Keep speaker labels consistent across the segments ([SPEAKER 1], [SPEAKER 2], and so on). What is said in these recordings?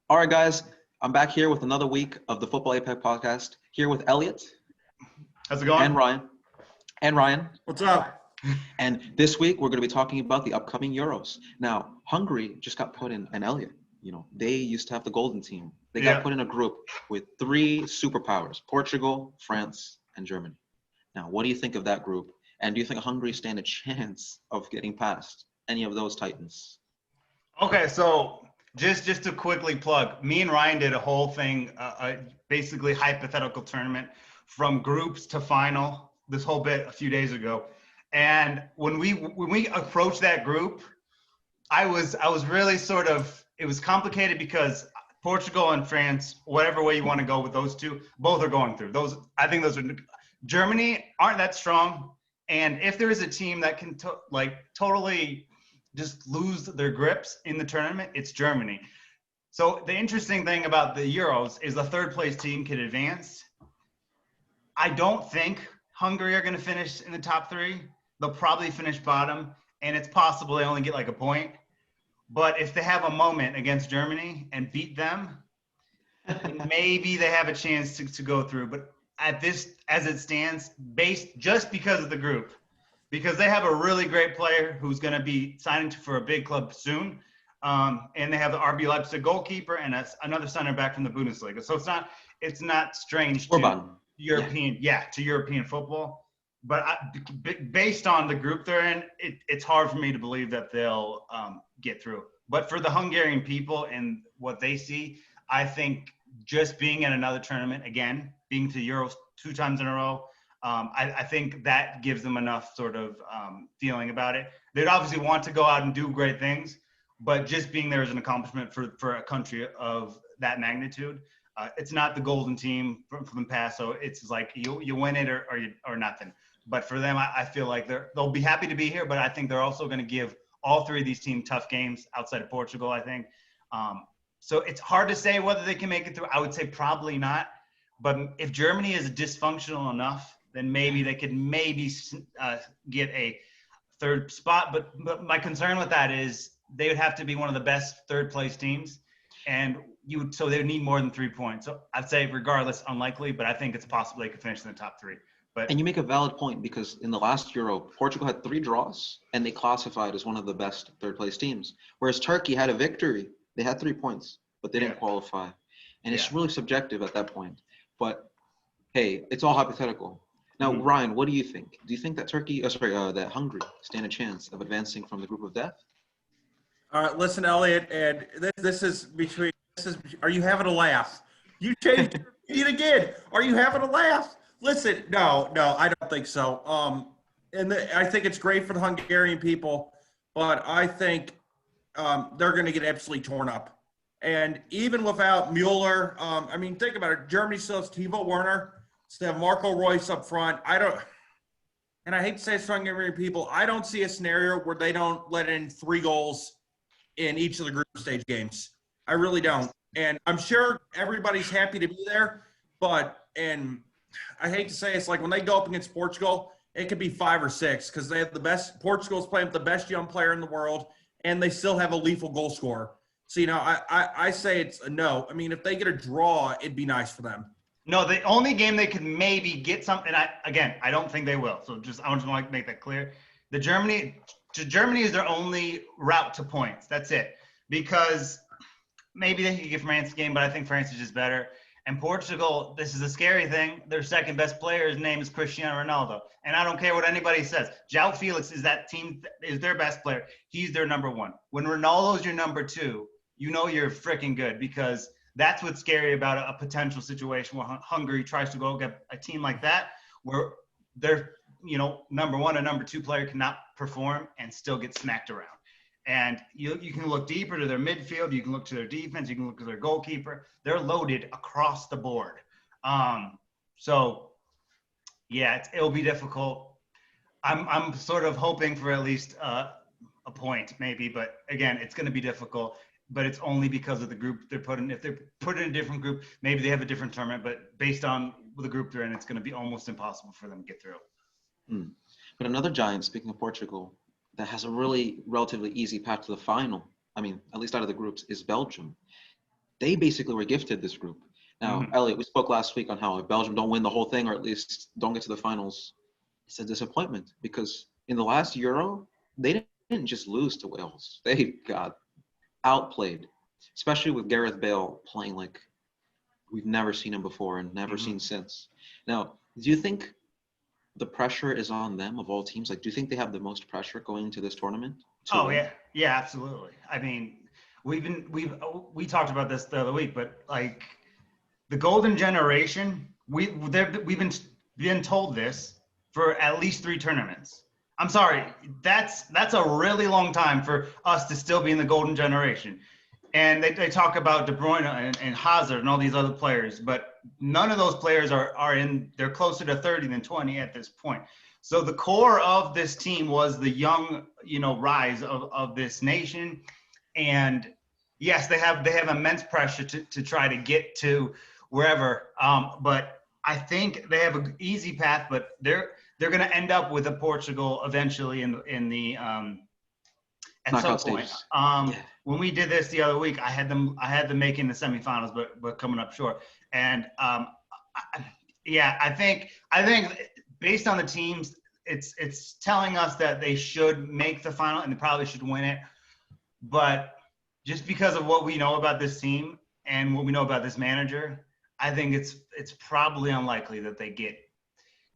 [SPEAKER 1] All right, guys, I'm back here with another week of the Football Apex podcast. Here with Elliot
[SPEAKER 2] How's it going?
[SPEAKER 1] and Ryan.
[SPEAKER 2] What's up?
[SPEAKER 1] And this week we're going to be talking about the upcoming Euros. Now, Hungary just got put in, and Elliot, they used to have the golden team. They got put in a group with three superpowers: Portugal, France, and Germany. Now, what do you think of that group? And do you think Hungary stand a chance of getting past any of those titans?
[SPEAKER 2] Okay, so just to quickly plug, me and Ryan did a whole thing, basically hypothetical tournament from groups to final. This whole bit a few days ago, and when we approached that group, I was really it was complicated because Portugal and France, whatever way you want to go with those two, both are going through. I think those are Germany aren't that strong, and if there is a team that can totally just lose their grips in the tournament, it's Germany. So the interesting thing about the Euros is the third place team can advance. I don't think Hungary are going to finish in the top three. They'll probably finish bottom, and it's possible they only get like a point. But if they have a moment against Germany and beat them, maybe they have a chance to go through. But at this, as it stands, based just because of the group, because they have a really great player who's going to be signing for a big club soon, and they have the RB Leipzig goalkeeper and another center back from the Bundesliga. So it's not strange to European football. But based on the group they're in, it's hard for me to believe that they'll get through. But for the Hungarian people and what they see, I think just being in another tournament again, being to Euros 2 times in a row, I think that gives them enough sort of feeling about it. They'd obviously want to go out and do great things, but just being there is an accomplishment for a country of that magnitude. It's not the golden team from the past, so it's like you win it or nothing. But for them, I feel like they'll be happy to be here, but I think they're also going to give all three of these teams tough games outside of Portugal, I think. So it's hard to say whether they can make it through. I would say probably not. But if Germany is dysfunctional enough, then maybe they could get a third spot. But my concern with that is they would have to be one of the best third-place teams, and so they would need more than 3 points. So I'd say regardless, unlikely, but I think it's possible they could finish in the top three.
[SPEAKER 1] And you make a valid point because in the last Euro, Portugal had 3 draws and they classified as one of the best third-place teams. Whereas Turkey had a victory. They had 3 points, but they didn't qualify. And it's really subjective at that point. But, hey, it's all hypothetical. Now, Ryan, what do you think? Do you think that that Hungary stand a chance of advancing from the group of death?
[SPEAKER 3] All right, listen, Elliot, and are you having a laugh? You changed your feet again. Are you having a laugh? Listen, no, I don't think so. I think it's great for the Hungarian people, but I think they're going to get absolutely torn up. And even without Mueller, think about it. Germany still has Timo Werner, still have Marco Reus up front. And I hate to say it's Hungarian people, I don't see a scenario where they don't let in 3 goals in each of the group stage games. I really don't. And I'm sure everybody's happy to be there, and I hate to say it's like when they go up against Portugal, it could be 5 or 6 because they have the best. Portugal's playing with the best young player in the world, and they still have a lethal goal scorer. So I say it's a no. I mean, if they get a draw, it'd be nice for them.
[SPEAKER 2] No, the only game they could maybe get something. I don't think they will. So I just want to make that clear. Germany is their only route to points. That's it. Because maybe they could get France a game, but I think France is just better. And Portugal, this is a scary thing. Their second best player's name is Cristiano Ronaldo. And I don't care what anybody says. Joae Felix is their best player. He's their number 1. When Ronaldo's your number 2, you know you're freaking good because that's what's scary about a potential situation where Hungary tries to go get a team like that where their number 1 and number 2 player cannot perform and still get smacked around. And you can look deeper to their midfield. You can look to their defense. You can look to their goalkeeper. They're loaded across the board. It'll be difficult. I'm sort of hoping for at least a point maybe, but again, it's going to be difficult. But it's only because of the group they're put in. If they're put in a different group, maybe they have a different tournament. But based on the group they're in, it's going to be almost impossible for them to get through.
[SPEAKER 1] But another giant, speaking of Portugal, that has a relatively easy path to the final, at least out of the groups, is Belgium. they basically were gifted this group. Now, Elliot, we spoke last week on how if Belgium don't win the whole thing, or at least don't get to the finals, it's a disappointment because in the last Euro, they didn't just lose to Wales. They got outplayed, especially with Gareth Bale playing like we've never seen him before and never seen since. Now, do you think the pressure is on them of all teams? Like, do you think they have the most pressure going into this tournament?
[SPEAKER 2] Oh, yeah. Yeah, absolutely. I mean, we talked about this the other week, but like the golden generation, we've been told this for at least 3 tournaments. I'm sorry, that's a really long time for us to still be in the golden generation. And they talk about De Bruyne and Hazard and all these other players, but none of those players are in. They're closer to 30 than 20 at this point. So the core of this team was the young, rise of this nation. And yes, they have immense pressure to try to get to wherever. But I think they have an easy path, but they're going to end up with a Portugal eventually in the at some point. When we did this the other week, I had them making the semifinals, but coming up short. And I think based on the teams, it's telling us that they should make the final and they probably should win it. But just because of what we know about this team and what we know about this manager, I think it's probably unlikely that they get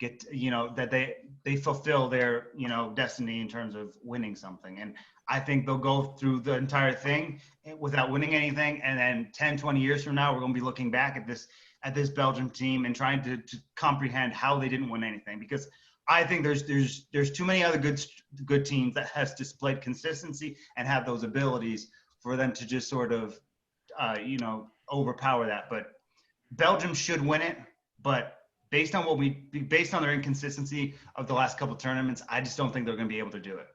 [SPEAKER 2] that they fulfill their destiny in terms of winning something. And I think they'll go through the entire thing without winning anything, and then 10, 20 years from now, we're going to be looking back at this Belgium team and trying to comprehend how they didn't win anything. Because I think there's too many other good teams that has displayed consistency and have those abilities for them to just sort of overpower that. But Belgium should win it, but based on their inconsistency of the last couple of tournaments, I just don't think they're going to be able to do it.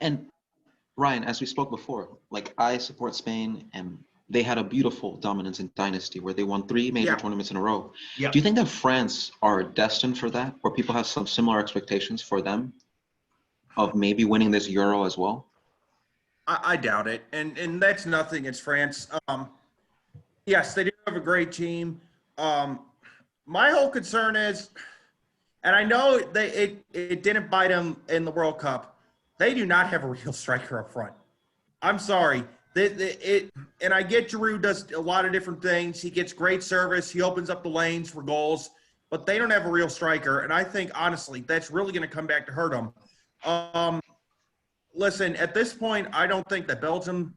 [SPEAKER 1] And Ryan, as we spoke before, like I support Spain, and they had a beautiful dominance in dynasty where they won 3 major tournaments in a row.
[SPEAKER 2] Yep.
[SPEAKER 1] Do you think that France are destined for that, or people have some similar expectations for them of maybe winning this Euro as well?
[SPEAKER 3] I doubt it, and that's nothing. It's France. Yes, they do have a great team. My whole concern is, and I know it didn't bite them in the World Cup, they do not have a real striker up front. I'm sorry. And I get Giroud does a lot of different things. He gets great service. He opens up the lanes for goals, but they don't have a real striker. And I think, honestly, that's really going to come back to hurt them. Listen, at this point, I don't think that Belgium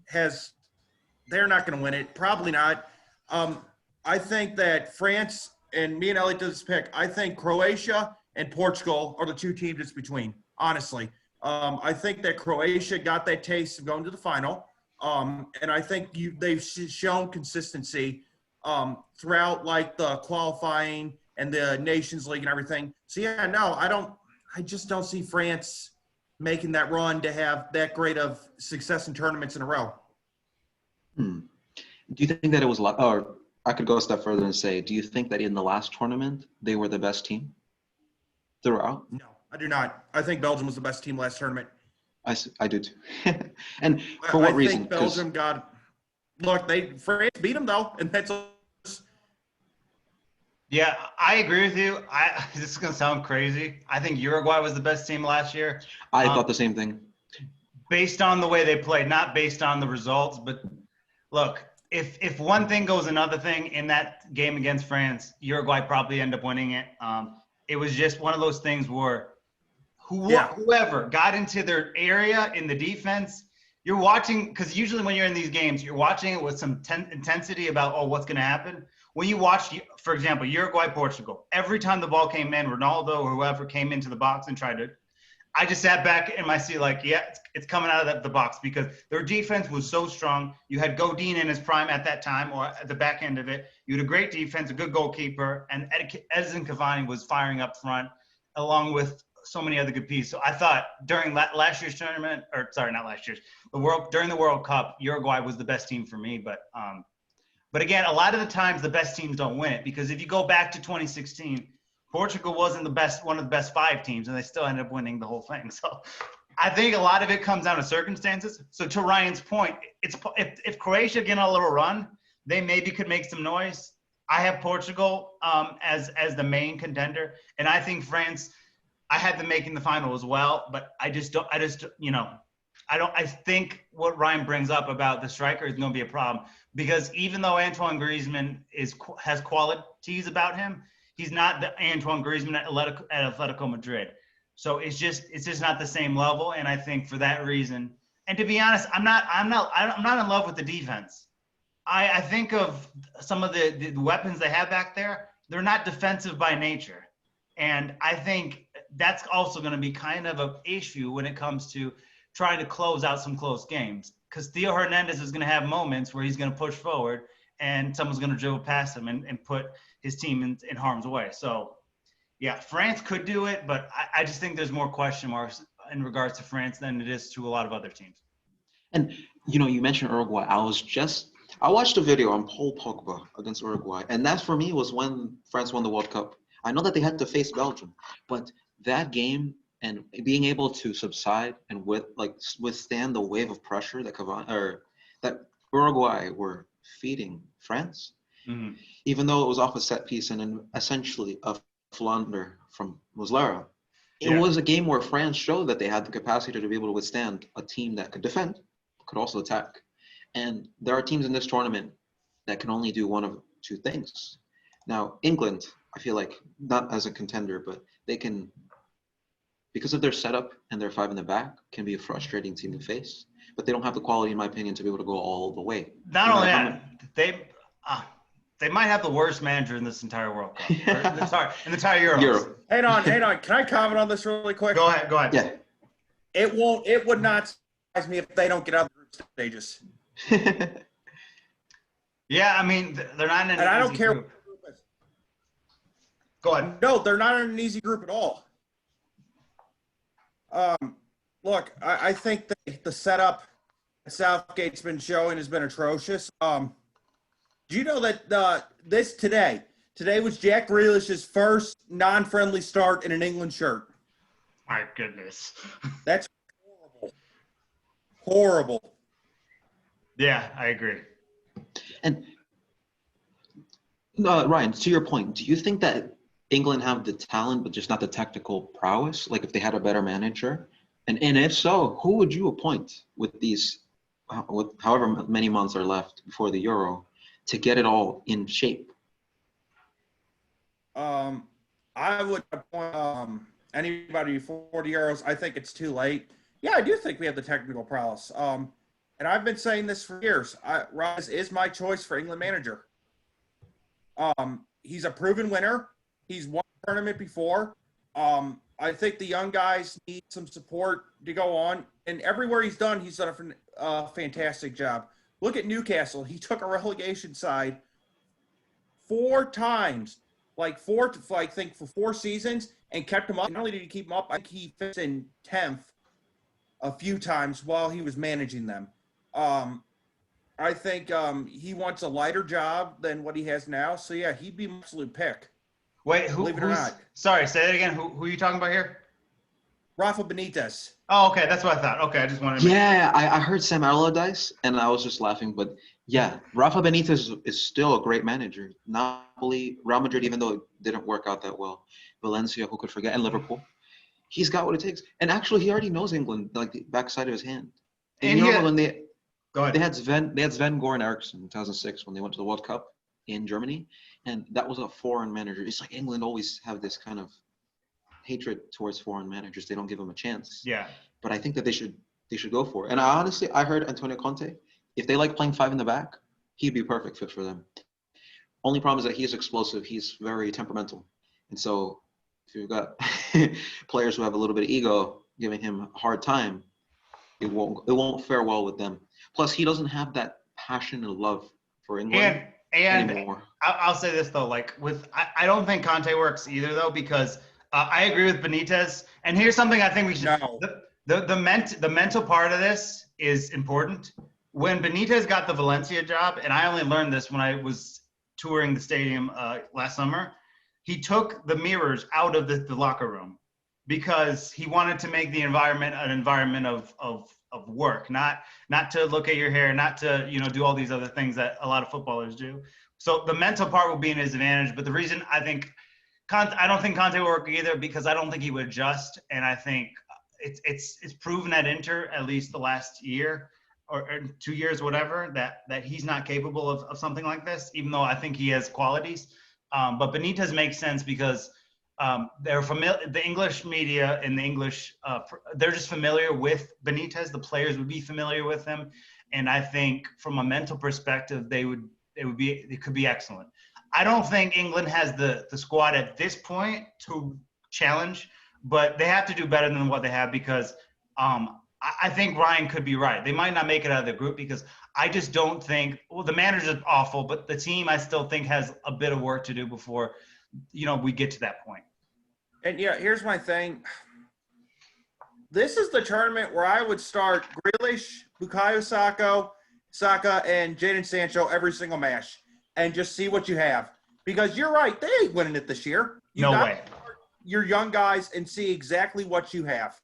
[SPEAKER 3] they're not going to win it. Probably not. I think that France, and me and Elliot did this pick, I think Croatia and Portugal are the 2 teams it's between, honestly. I think that Croatia got that taste of going to the final. And I think they've shown consistency throughout like the qualifying and the Nations League and everything. So I just don't see France making that run to have that great of success in tournaments in a row.
[SPEAKER 1] Do you think that it was or I could go a step further and say, do you think that in the last tournament they were the best team throughout?
[SPEAKER 3] No, I do not. I think Belgium was the best team last tournament.
[SPEAKER 1] I do too. And for what reason?
[SPEAKER 3] I think Belgium France beat them though, and that's.
[SPEAKER 2] Yeah, I agree with you. This is gonna sound crazy. I think Uruguay was the best team last year.
[SPEAKER 1] I thought the same thing.
[SPEAKER 2] Based on the way they played, not based on the results. But look, if one thing goes another thing in that game against France, Uruguay probably end up winning it. It was just one of those things where whoever got into their area in the defense, you're watching, because usually when you're in these games, you're watching it with some intensity about, what's going to happen. When you watch, for example, Uruguay-Portugal, every time the ball came in, Ronaldo or whoever came into the box and tried to, I just sat back in my seat like, it's coming out of the box, because their defense was so strong. You had Godin in his prime at that time, or at the back end of it. You had a great defense, a good goalkeeper, and Edison Cavani was firing up front, along with so many other good pieces. So I thought during last year's tournament, during the World Cup, Uruguay was the best team for me. But again, a lot of the times the best teams don't win it, because if you go back to 2016, Portugal wasn't one of the best 5 teams, and they still ended up winning the whole thing. So I think a lot of it comes down to circumstances. So to Ryan's point, if Croatia get on a little run, they maybe could make some noise. I have Portugal as the main contender, and I think France. I had them making the final as well, but I think what Ryan brings up about the striker is going to be a problem because even though Antoine Griezmann has qualities about him, he's not the Antoine Griezmann at Atletico Madrid. So it's just not the same level, and I think for that reason, and to be honest, I'm not in love with the defense. I think of some of the weapons they have back there. They're not defensive by nature. And I think that's also going to be kind of an issue when it comes to trying to close out some close games. Because Theo Hernandez is going to have moments where he's going to push forward and someone's going to dribble past him and put his team in harm's way. So, yeah, France could do it, but I just think there's more question marks in regards to France than it is to a lot of other teams.
[SPEAKER 1] And, you mentioned Uruguay. I watched a video on Paul Pogba against Uruguay, and that for me was when France won the World Cup. I know that they had to face Belgium, but that game and being able to subside and withstand the wave of pressure that Uruguay were feeding France, even though it was off a set piece and essentially a flounder from Muslera, it was a game where France showed that they had the capacity to be able to withstand a team that could defend, could also attack. And there are teams in this tournament that can only do one of two things. Now, England, I feel like, not as a contender, but they can, because of their setup and their five in the back, can be a frustrating team to face. But they don't have the quality, in my opinion, to be able to go all the way.
[SPEAKER 2] Not only that, they might have the worst manager in this entire World Cup, in the entire Euro.
[SPEAKER 3] Hang on. Can I comment on this really quick?
[SPEAKER 2] Go ahead.
[SPEAKER 1] Yeah.
[SPEAKER 3] It would not surprise me if they don't get out of the group stages.
[SPEAKER 2] Yeah, I mean, they're not in an easy
[SPEAKER 3] I don't care
[SPEAKER 2] group.
[SPEAKER 3] what the group is.
[SPEAKER 2] Go ahead.
[SPEAKER 3] No, they're not in an easy group at all. Look, I think the setup that Southgate's been showing has been atrocious. Do you know that today was Jack Grealish's first non-friendly start in an England shirt?
[SPEAKER 2] My goodness.
[SPEAKER 3] That's horrible.
[SPEAKER 2] Yeah, I agree.
[SPEAKER 1] And Ryan, to your point, do you think that England have the talent but just not the tactical prowess? Like if they had a better manager? And if so, who would you appoint with however many months are left before the Euro to get it all in shape?
[SPEAKER 3] I would appoint anybody before the Euros. I think it's too late. Yeah, I do think we have the technical prowess. And I've been saying this for years. Rice is my choice for England manager. He's a proven winner. He's won the tournament before. I think the young guys need some support to go on. And everywhere he's done a fantastic job. Look at Newcastle. He took a relegation side 4 times, for 4 seasons, and kept them up. Not only did he keep them up, I think he finished in 10th a few times while he was managing them. I think he wants a lighter job than what he has now. So, yeah, he'd be an absolute pick.
[SPEAKER 2] Wait, believe it or not. Sorry, say that again. Who are you talking about here?
[SPEAKER 3] Rafa Benitez.
[SPEAKER 2] Oh, okay. That's what I thought. Okay, I just wanted to
[SPEAKER 1] I heard Sam Allardyce, and I was just laughing. But, yeah, Rafa Benitez is still a great manager. Napoli, Real Madrid, even though it didn't work out that well. Valencia, who could forget, and Liverpool. He's got what it takes. And actually, he already knows England, like the backside of his hand. And when they had Sven Goran Eriksson in 2006 when they went to the World Cup in Germany, and that was a foreign manager. It's like England always have this kind of hatred towards foreign managers. They don't give them a chance.
[SPEAKER 2] Yeah.
[SPEAKER 1] But I think that they should go for it. And I heard Antonio Conte, if they like playing 5 in the back, he'd be a perfect fit for them. Only problem is that he's explosive. He's very temperamental. And so if you've got players who have a little bit of ego giving him a hard time, it won't fare well with them. Plus, he doesn't have that passion and love for England anymore.
[SPEAKER 2] I'll say this though, I don't think Conte works either though, because I agree with Benitez. And here's something I think we should know. The mental part of this is important. When Benitez got the Valencia job, and I only learned this when I was touring the stadium last summer, he took the mirrors out of the locker room because he wanted to make the environment an environment of work, not to look at your hair, not to, do all these other things that a lot of footballers do. So the mental part will be in his advantage. But the reason I don't think Conte will work either, because I don't think he would adjust. And I think it's proven at Inter, at least the last year or 2 years, whatever, that he's not capable of something like this, even though I think he has qualities. But Benitez makes sense because they're familiar. The English media and the English, they're just familiar with Benitez. The players would be familiar with him, and I think from a mental perspective, it could be excellent. I don't think England has the squad at this point to challenge, but they have to do better than what they have, because I think Ryan could be right. They might not make it out of the group, because I just don't think – well, the manager's awful, but the team I still think has a bit of work to do before, we get to that point.
[SPEAKER 3] And, here's my thing. This is the tournament where I would start Grealish, Bukayo Saka, and Jadon Sancho every single match and just see what you have. Because you're right, they ain't winning it this year.
[SPEAKER 2] No way.
[SPEAKER 3] Your young guys and see exactly what you have.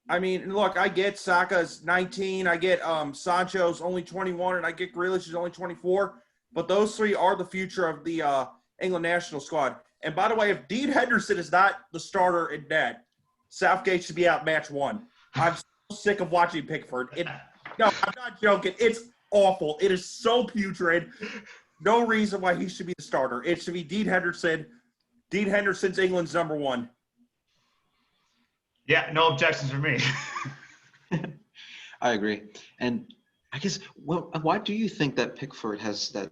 [SPEAKER 3] I mean, look, I get Saka's 19, I get Sancho's only 21, and I get Grealish's only 24. But those three are the future of the England national squad. And by the way, if Dean Henderson is not the starter in net, Southgate should be out match 1. I'm so sick of watching Pickford. No, I'm not joking. It's awful. It is so putrid. No reason why he should be the starter. It should be Dean Henderson. Dean Henderson's England's number 1.
[SPEAKER 2] Yeah, no objections for me.
[SPEAKER 1] I agree. And I guess, why do you think that Pickford has that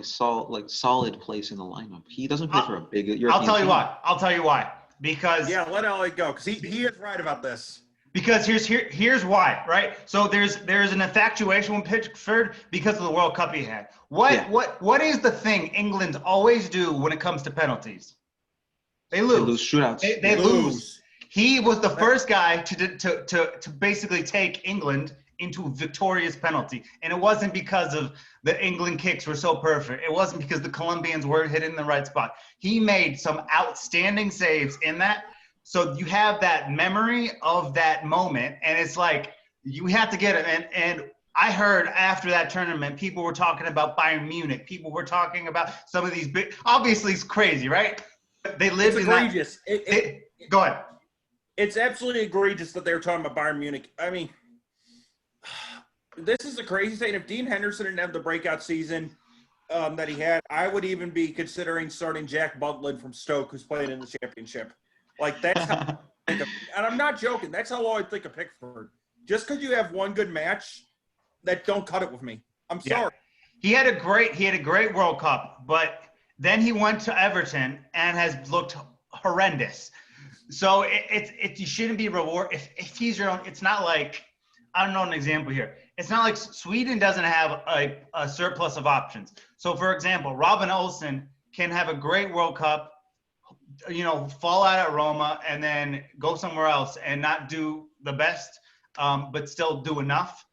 [SPEAKER 1] solid place in the lineup? He doesn't play for a big European
[SPEAKER 2] I'll tell you
[SPEAKER 1] team.
[SPEAKER 2] why. Because
[SPEAKER 3] let Elliot go, because he is right about this.
[SPEAKER 2] Because here's why, right? So there's an infatuation with Pickford because of the World Cup he had. What is the thing England always do when it comes to penalties? They lose.
[SPEAKER 1] They lose shootouts.
[SPEAKER 2] They lose. He was the first guy to basically take England into a victorious penalty. And it wasn't because of the England kicks were so perfect. It wasn't because the Colombians were hitting the right spot. He made some outstanding saves in that. So you have that memory of that moment, and it's like you have to get it. And I heard after that tournament, people were talking about Bayern Munich. People were talking about some of these big. Obviously, it's crazy, right? They lived in
[SPEAKER 3] egregious.
[SPEAKER 2] Go ahead.
[SPEAKER 3] It's absolutely egregious that they were talking about Bayern Munich. I mean, this is the crazy thing. If Dean Henderson didn't have the breakout season that he had, I would even be considering starting Jack Butland from Stoke, who's playing in the championship. Like, that's how I think of, and I'm not joking. That's how I think of Pickford. Just because you have one good match, that don't cut it with me. I'm sorry.
[SPEAKER 2] He had a great World Cup, but then he went to Everton and has looked horrendous. So you shouldn't be rewarded if he's your own. It's not like, I don't know an example here. It's not like Sweden doesn't have a surplus of options. So for example, Robin Olsen can have a great World Cup, fall out at Roma and then go somewhere else and not do the best, but still do enough.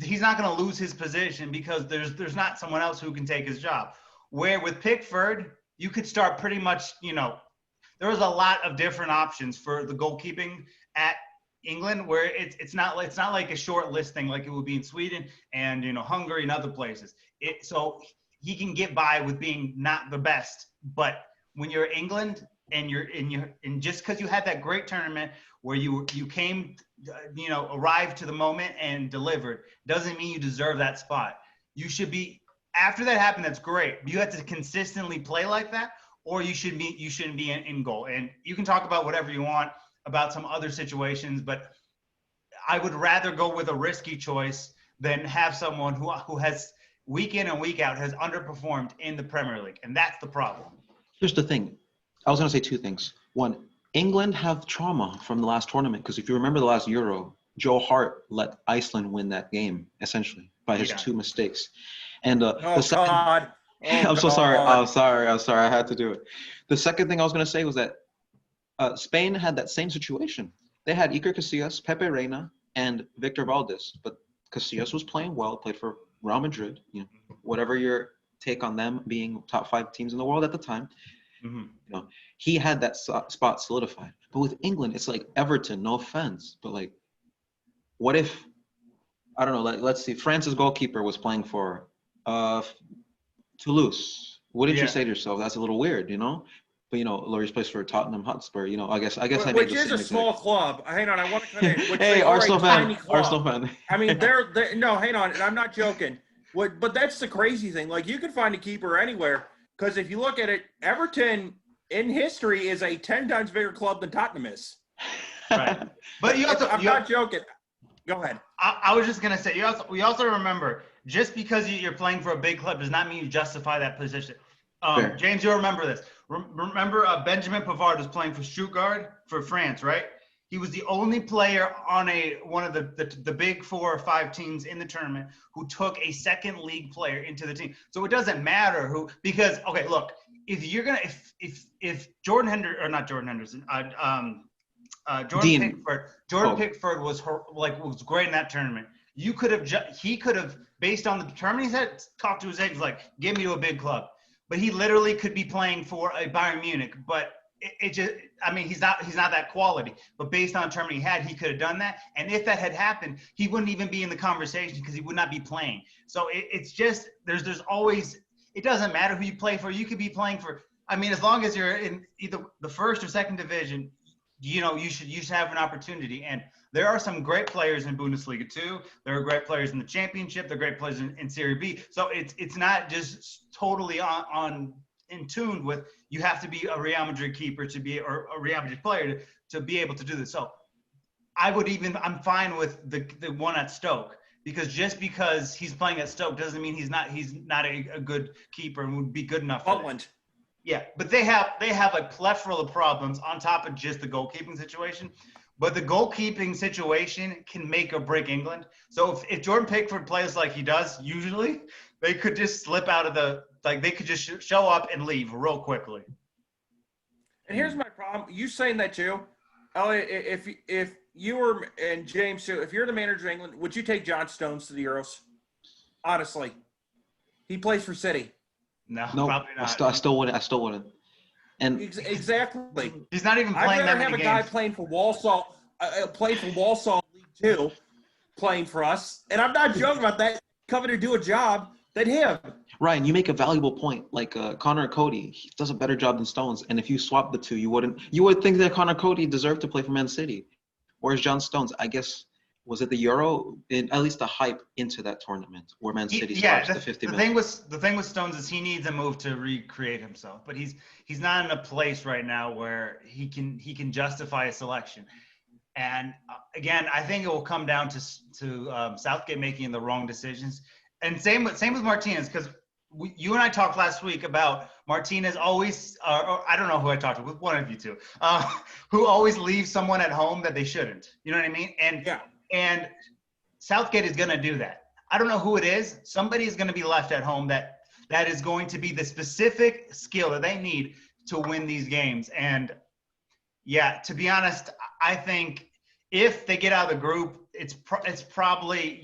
[SPEAKER 2] He's not going to lose his position because there's not someone else who can take his job. Where with Pickford, you could start pretty much, there was a lot of different options for the goalkeeping at England, where it's not like a short list thing like it would be in Sweden and Hungary and other places. So he can get by with being not the best, but when you're England and and just because you had that great tournament where you came, arrived to the moment and delivered, doesn't mean you deserve that spot. You should be, after that happened, that's great. You have to consistently play like that, or you shouldn't be in goal. And you can talk about whatever you want about some other situations, but I would rather go with a risky choice than have someone who has week in and week out has underperformed in the Premier League, and that's the problem.
[SPEAKER 1] Here's the thing. I was going to say two things. One, England have trauma from the last tournament because if you remember the last Euro, Joe Hart let Iceland win that game, essentially, by his two mistakes. And the second,
[SPEAKER 3] God.
[SPEAKER 1] I'm so sorry. I'm sorry. I had to do it. The second thing I was going to say was that Spain had that same situation. They had Iker Casillas, Pepe Reina, and Victor Valdés. But Casillas was playing well, played for Real Madrid. Whatever your take on them being top 5 teams in the world at the time, he had that spot solidified. But with England, it's like Everton. No offense, but like what if, I don't know, let's see, France's goalkeeper was playing for Toulouse. Wouldn't you say to yourself, that's a little weird, you know? But, you know, Lloris plays for Tottenham Hotspur, you know, I guess I made
[SPEAKER 3] Which
[SPEAKER 1] the
[SPEAKER 3] is
[SPEAKER 1] same
[SPEAKER 3] a small
[SPEAKER 1] exact.
[SPEAKER 3] club. Hang on, I want to cut in. Which
[SPEAKER 1] Hey,
[SPEAKER 3] they are
[SPEAKER 1] Arsenal
[SPEAKER 3] a
[SPEAKER 1] fan.
[SPEAKER 3] tiny club.
[SPEAKER 1] Arsenal fan.
[SPEAKER 3] I mean, they're no, hang on, and I'm not joking. But that's the crazy thing. Like, you can find a keeper anywhere, because if you look at it, Everton in history is a 10 times bigger club than Tottenham is.
[SPEAKER 2] Right. But
[SPEAKER 3] I'm not joking. Go ahead.
[SPEAKER 2] I was just gonna say, we also remember, just because you're playing for a big club does not mean you justify that position. James, you'll remember this. Remember Benjamin Pavard was playing for Stuttgart for France, right? He was the only player on one of the big 4 or 5 teams in the tournament who took a second league player into the team. So it doesn't matter who, because okay, look, if you're gonna if Jordan Henderson, or not Jordan Henderson, Jordan Pickford was great in that tournament. He could have, based on the tournament he's had, talked to his agent, like, give me to a big club. But he literally could be playing for a Bayern Munich. But it just, I mean, he's not that quality. But based on the tournament he had, he could have done that. And if that had happened, he wouldn't even be in the conversation because he would not be playing. So it's just, there's always, it doesn't matter who you play for. You could be playing for, I mean, as long as you're in either the first or second division, you know, you should have an opportunity. And there are some great players in Bundesliga too. There are great players in the Championship. There are great players in Serie B. So it's not just totally in tune with, you have to be a Real Madrid keeper to be, or a Real Madrid player to be able to do this. So I'm fine with the one at Stoke, because just because he's playing at Stoke doesn't mean he's not a good keeper and would be good enough for
[SPEAKER 3] Butland.
[SPEAKER 2] Yeah, but they have a plethora of problems on top of just the goalkeeping situation. But the goalkeeping situation can make or break England. So if Jordan Pickford plays like he does usually, they could just slip out of they could just show up and leave real quickly.
[SPEAKER 3] And here's my problem. You saying that too, Elliot? If you were, and James too, if you're the manager of England, would you take John Stones to the Euros? Honestly, he plays for City.
[SPEAKER 2] No,
[SPEAKER 1] No,
[SPEAKER 2] probably not.
[SPEAKER 1] I still wouldn't. And
[SPEAKER 3] Exactly.
[SPEAKER 2] He's not even playing that many games.
[SPEAKER 3] I'd rather have a guy playing for Walsall, League 2, playing for us. And I'm not joking about that. Coming to do a job than him.
[SPEAKER 1] Ryan, you make a valuable point. Like Connor Cody, he does a better job than Stones. And if you swap the two, you would think that Connor Cody deserved to play for Man City. Whereas John Stones, I guess, was it the Euro? At least the hype into that tournament where Man City starts the 50 minutes.
[SPEAKER 2] The thing with Stones is he needs a move to recreate himself, but he's not in a place right now where he can justify a selection. And again, I think it will come down to Southgate making the wrong decisions. And same with Martinez, because you and I talked last week about Martinez always, or I don't know who I talked with, one of you two, who always leaves someone at home that they shouldn't. You know what I mean? And
[SPEAKER 3] yeah.
[SPEAKER 2] And Southgate is going to do that. I don't know who it is. Somebody is going to be left at home that is going to be the specific skill that they need to win these games. And yeah, to be honest, I think if they get out of the group, it's probably,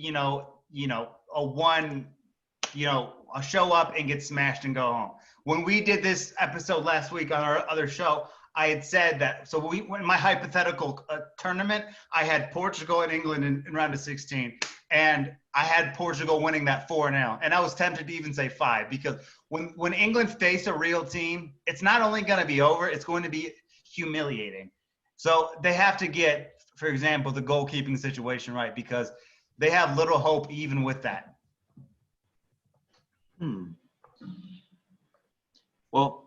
[SPEAKER 2] a show up and get smashed and go home. When we did this episode last week on our other show, I had said that. So in my hypothetical tournament, I had Portugal and England in round of 16, and I had Portugal winning that 4-0. And I was tempted to even say 5, because when England face a real team, it's not only going to be over, it's going to be humiliating. So they have to get, for example, the goalkeeping situation right, because they have little hope even with that.
[SPEAKER 1] Well,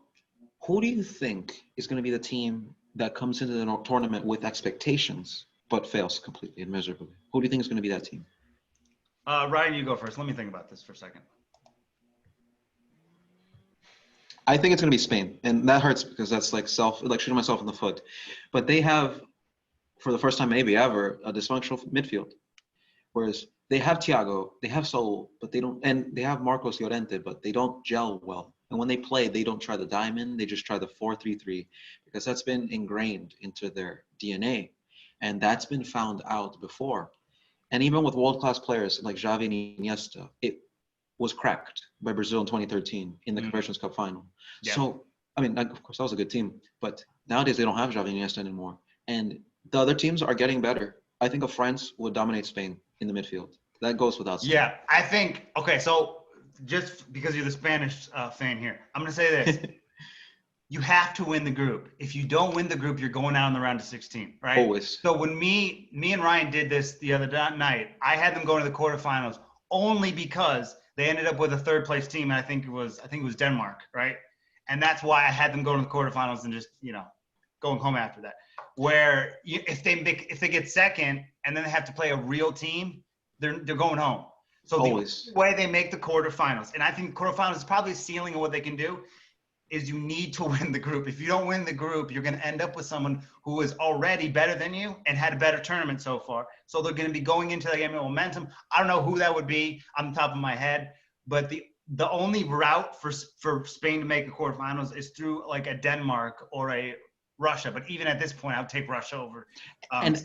[SPEAKER 1] who do you think is going to be the team that comes into the tournament with expectations but fails completely and miserably? Who do you think is going to be that team?
[SPEAKER 2] Ryan, you go first. Let me think about this for a second.
[SPEAKER 1] I think it's going to be Spain, and that hurts because that's like shooting myself in the foot. But they have, for the first time maybe ever, a dysfunctional midfield. Whereas they have Thiago, they have Saul, but they don't, and they have Marcos Llorente, but they don't gel well. And when they play, they don't try the diamond, they just try the 4-3-3, because that's been ingrained into their DNA. And that's been found out before. And even with world-class players like Xavi and Iniesta, it was cracked by Brazil in 2013 in the Confederations Cup final. Yeah. So, I mean, of course, that was a good team, but nowadays they don't have Xavi and Iniesta anymore. And the other teams are getting better. I think France would dominate Spain in the midfield. That goes without saying.
[SPEAKER 2] Yeah, I think. Okay, so just because you're the Spanish fan here, I'm gonna say this: you have to win the group. If you don't win the group, you're going out in the round of 16, right?
[SPEAKER 1] Always.
[SPEAKER 2] So when me and Ryan did this the other night, I had them going to the quarterfinals only because they ended up with a third place team, and I think it was Denmark, right? And that's why I had them going to the quarterfinals and just going home after that. Where if they get second and then they have to play a real team, they're going home. So
[SPEAKER 1] Always.
[SPEAKER 2] the way they make the quarterfinals, and I think quarterfinals is probably a ceiling of what they can do, is you need to win the group. If you don't win the group, you're going to end up with someone who is already better than you and had a better tournament so far. So they're going to be going into the game with momentum. I don't know who that would be on the top of my head, but the only route for Spain to make the quarterfinals is through like a Denmark or a Russia. But even at this point, I would take Russia over.
[SPEAKER 1] And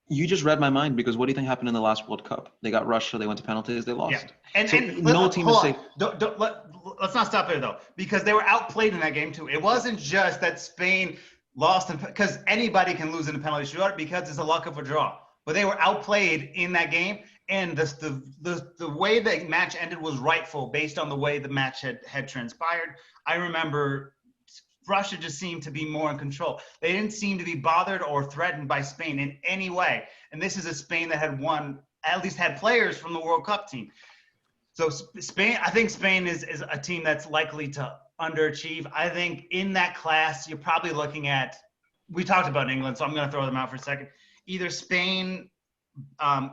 [SPEAKER 1] you just read my mind, because what do you think happened in the last World Cup? They got Russia. They went to penalties. They lost.
[SPEAKER 2] Yeah. And
[SPEAKER 1] no team is safe.
[SPEAKER 2] Let's not stop there, though, because they were outplayed in that game, too. It wasn't just that Spain lost, because anybody can lose in a penalty shootout because it's the luck of a draw. But they were outplayed in that game, and the way the match ended was rightful based on the way the match had transpired. I remember Russia just seemed to be more in control. They didn't seem to be bothered or threatened by Spain in any way. And this is a Spain that had at least had players from the World Cup team. So I think Spain is a team that's likely to underachieve. I think in that class, you're probably looking at, we talked about England, so I'm going to throw them out for a second. Either Spain, I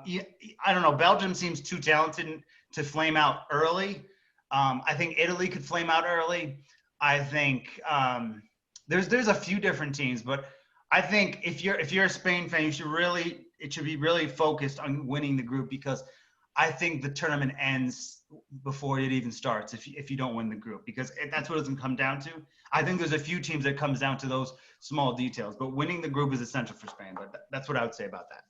[SPEAKER 2] don't know, Belgium seems too talented to flame out early. I think Italy could flame out early. I think there's a few different teams, but I think if you're a Spain fan, it should be really focused on winning the group, because I think the tournament ends before it even starts if you don't win the group, because that's what it's going to come down to. I think there's a few teams that comes down to those small details, but winning the group is essential for Spain. But that's what I would say about that.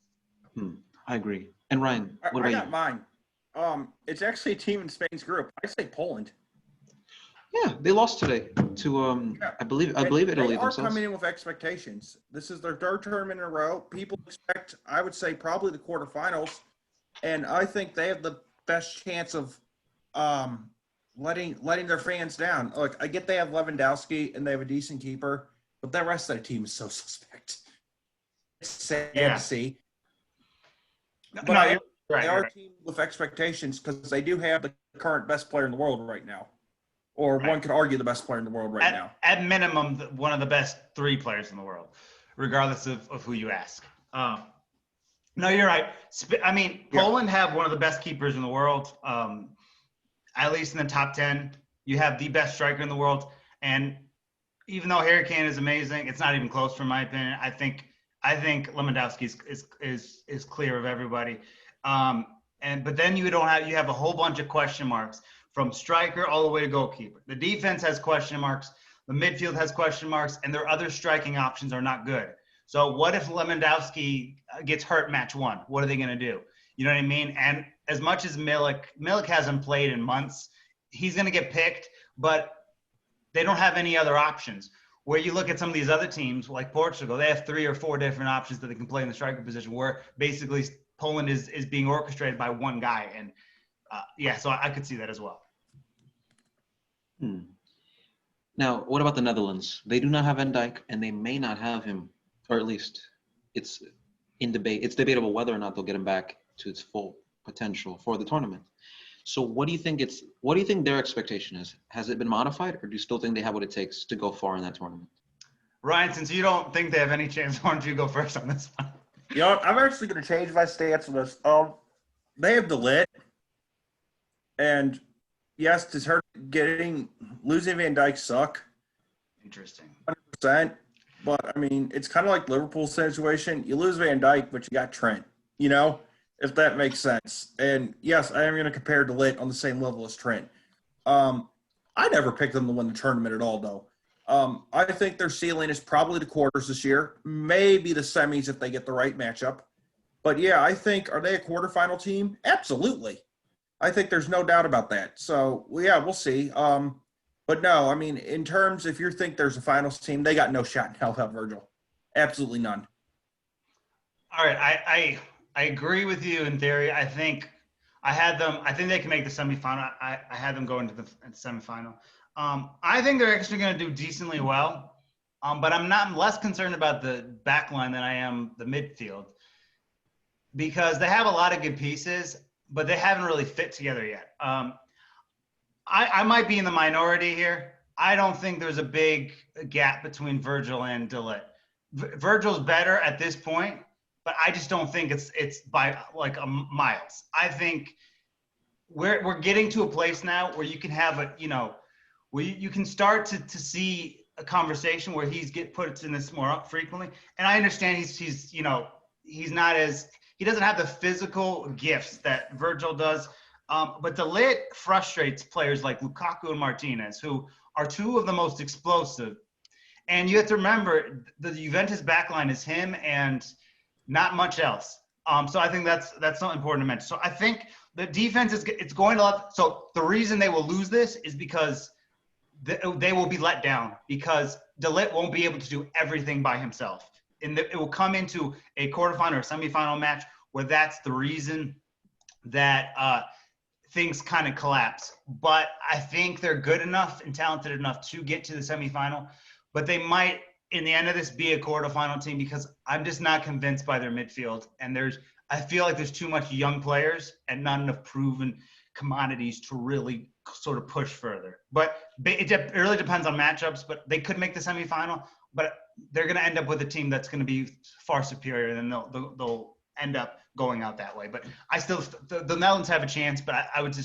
[SPEAKER 1] I agree. And Ryan, what about
[SPEAKER 3] I got
[SPEAKER 1] you?
[SPEAKER 3] mine. It's actually a team in Spain's group. I say Poland.
[SPEAKER 1] Yeah, they lost today to I believe Italy
[SPEAKER 3] They are
[SPEAKER 1] themselves.
[SPEAKER 3] coming in with expectations. This is their third tournament in a row. People expect, I would say, probably the quarterfinals, and I think they have the best chance of letting their fans down. Look, I get they have Lewandowski and they have a decent keeper, but the rest of the team is so suspect. It's sad to see. But they are a team with expectations, because they do have the current best player in the world right now. Or one could argue the best player in the world right now.
[SPEAKER 2] At minimum, one of the best three players in the world, regardless of who you ask. No, you're right. I mean, Poland have one of the best keepers in the world, at least in the top 10. You have the best striker in the world. And even though Harry Kane is amazing, it's not even close, from my opinion. I think Lewandowski is clear of everybody. But then you have a whole bunch of question marks, from striker all the way to goalkeeper. The defense has question marks. The midfield has question marks, and their other striking options are not good. So what if Lewandowski gets hurt match one? What are they going to do? You know what I mean? And as much as Milik hasn't played in months, he's going to get picked, but they don't have any other options. Where you look at some of these other teams, like Portugal, they have 3 or 4 different options that they can play in the striker position, where basically Poland is being orchestrated by one guy. And so I could see that as well.
[SPEAKER 1] Now, what about the Netherlands? They do not have Van Dijk, and they may not have him, or at least it's in debate. It's debatable whether or not they'll get him back to its full potential for the tournament. So what do you think their expectation is? Has it been modified, or do you still think they have what it takes to go far in that tournament?
[SPEAKER 2] Ryan, since you don't think they have any chance, why don't you go first on this one?
[SPEAKER 3] I'm actually going to change my stance on this. They have the lit, and yes, does her losing Van Dijk suck?
[SPEAKER 2] Interesting.
[SPEAKER 3] 100%. But I mean, it's kind of like Liverpool's situation. You lose Van Dijk, but you got Trent. If that makes sense. And yes, I am going to compare De Ligt on the same level as Trent. I never picked them to win the tournament at all, though. I think their ceiling is probably the quarters this year, maybe the semis if they get the right matchup. But yeah, I think, are they a quarterfinal team? Absolutely. I think there's no doubt about that. So yeah, we'll see. But no, I mean, in terms, if you think there's a finals team, they got no shot in hell, Virgil. Absolutely none.
[SPEAKER 2] All right, I agree with you in theory. I think I think they can make the semifinal. I had them go into the semifinal. I think they're actually going to do decently well. But I'm less concerned about the back line than I am the midfield, because they have a lot of good pieces, but they haven't really fit together yet. I might be in the minority here. I don't think there's a big gap between Virgil and De Ligt. Virgil's better at this point, but I just don't think it's by like a miles. I think we're getting to a place now where you can have where you can start to see a conversation where puts in this more frequently. And I understand he's not he doesn't have the physical gifts that Virgil does. But De Ligt frustrates players like Lukaku and Martinez, who are two of the most explosive. And you have to remember the Juventus backline is him and not much else. So I think that's something important to mention. So I think the defense it's going to so the reason they will lose this is because they will be let down, because De Ligt won't be able to do everything by himself. And it will come into a quarterfinal or semifinal match where that's the reason that things kind of collapse. But I think they're good enough and talented enough to get to the semifinal. But they might, in the end of this, be a quarterfinal team, because I'm just not convinced by their midfield. And I feel like there's too much young players and not enough proven commodities to really sort of push further. But it really depends on matchups. But they could make the semifinal, but they're going to end up with a team that's going to be far superior, and they'll end up going out that way. But I still, the Netherlands have a chance, but I would